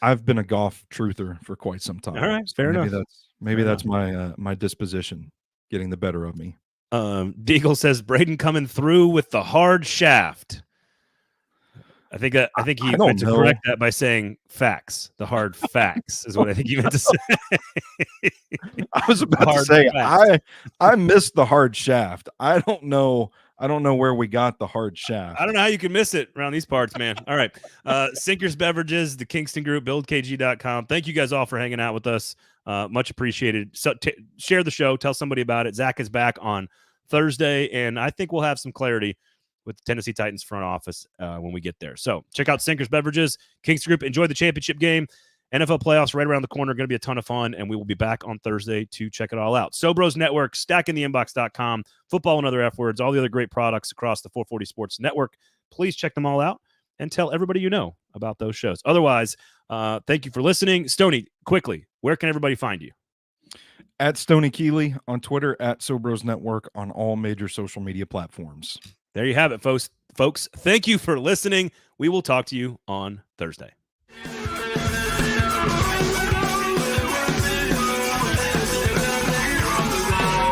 I've been a Goff truther for quite some time. All right, fair enough. Maybe that's my disposition getting the better of me. Deagle says Braden coming through with the hard shaft. I think he meant to correct that by saying facts. The hard facts is what I think he meant to say. I was about to say I missed the hard shaft. I don't know where we got the hard shaft. I don't know how you can miss it around these parts, man. All right. Sinkers Beverages, the Kingston Group, buildkg.com. Thank you guys all for hanging out with us. Much appreciated. So share the show. Tell somebody about it. Zach is back on Thursday, and I think we'll have some clarity with the Tennessee Titans front office when we get there. So check out Sinkers Beverages, Kingston Group. Enjoy the championship game. NFL playoffs right around the corner. Going to be a ton of fun, and we will be back on Thursday to check it all out. Sobros Network, stackintheinbox.com, football and other F words, all the other great products across the 440 Sports Network. Please check them all out and tell everybody you know about those shows. Otherwise, thank you for listening. Stoney, quickly, where can everybody find you? At Stoney Keeley on Twitter, at Sobros Network on all major social media platforms. There you have it, folks. Thank you for listening. We will talk to you on Thursday.